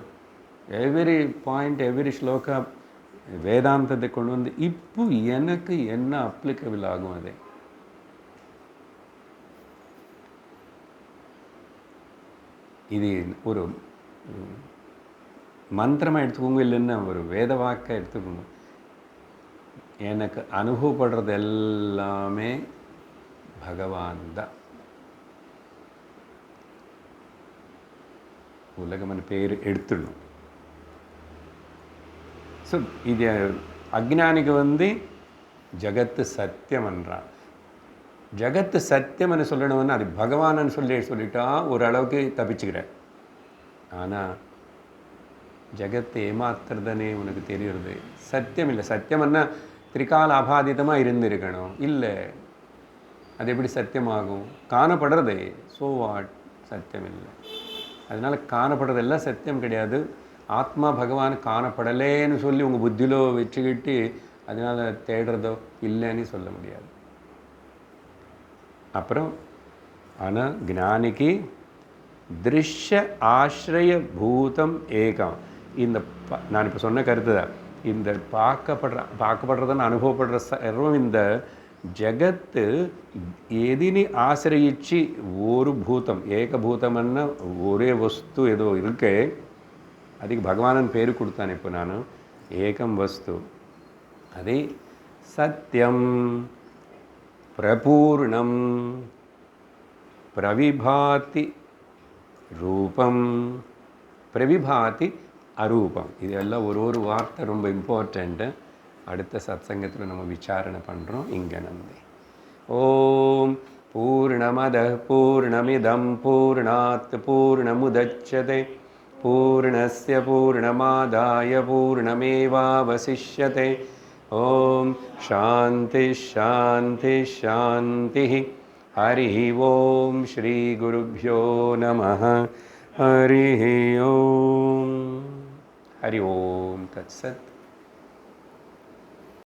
எவ்ரி பாயிண்ட் எவ்ரி ஸ்லோகா வேதாந்தத்தை கொண்டு வந்து இப்போ எனக்கு என்ன அப்ளிகபிள் ஆகும், அது இது ஒரு மந்திரமாக எடுத்துக்கோங்க, இல்லைன்னா ஒரு வேத வாக்கை எடுத்துக்கோங்க. எனக்கு அனுபவப்படுறது எல்லாமே பகவான் தான். உலகம்னு பேர் எடுத்துடணும். ஸோ இது அக்ஞானிக்கு ஜகத்து சத்தியம் என்றான். ஜகத்து சத்தியம்னு சொல்லணும்னு அது பகவான்னு சொல்லிட்டா ஓரளவுக்கு தப்பிச்சுக்கிறேன். ஆனால் ஜகத்தை ஏமாத்துறதுனே உனக்கு தெரியுறது சத்தியம் இல்லை. சத்தியம்னா திரிகால அபாதிதமாக இருந்திருக்கணும். இல்லை, அது எப்படி சத்தியமாகும்? காணப்படுறதே ஸோ வாட், சத்தியம் இல்லை. அதனால் காணப்படுறதெல்லாம் சத்தியம் கிடையாது. ஆத்மா பகவான் காணப்படலேன்னு சொல்லி உங்கள் புத்தியிலோ வச்சுக்கிட்டு அதனால் தேடுறதோ இல்லைன்னு சொல்ல முடியாது. அப்புறம் ஆனால் ஞானிக்கு திருஷ்ய ஆசிரிய பூதம் ஏகம். இந்த நான் இப்போ சொன்ன கருத்து தான். இந்த பார்க்கப்படுறதுன்னு அனுபவப்படுற சர்வம் இந்த ஜகத்து எதினி ஆசிரியிச்சு ஒரு பூதம் ஏகபூதம்னா ஒரே வஸ்து ஏதோ இருக்கு. அதுக்கு பகவானன் பேர் கொடுத்தான். இப்போ நான் ஏகம் வஸ்து அது சத்யம் பிரபூர்ணம் பிரவிபாதி ரூபம் பிரவிபாதி அரூபம். இதெல்லாம் ஒரு வார்த்தை ரொம்ப இம்பார்ட்டண்ட்டு. அடுத்த சத்சங்கத்தில் நம்ம விசாரணை பண்ணுறோம். இங்கே நந்தி. ஓம் பூர்ணமத பூர்ணமிதம் பூர்ணாத் பூர்ணமுதச்யதே பூர்ணஸ்ய பூர்ணமாதாய பூர்ணமேவாவசிஷ்யதே. ஓம் சாந்தி சாந்தி சாந்தி. ஹரி ஓம் ஸ்ரீ குருभ्यो நமः. ஹரி ஓம். ஹரி ஓம் தத்சத்.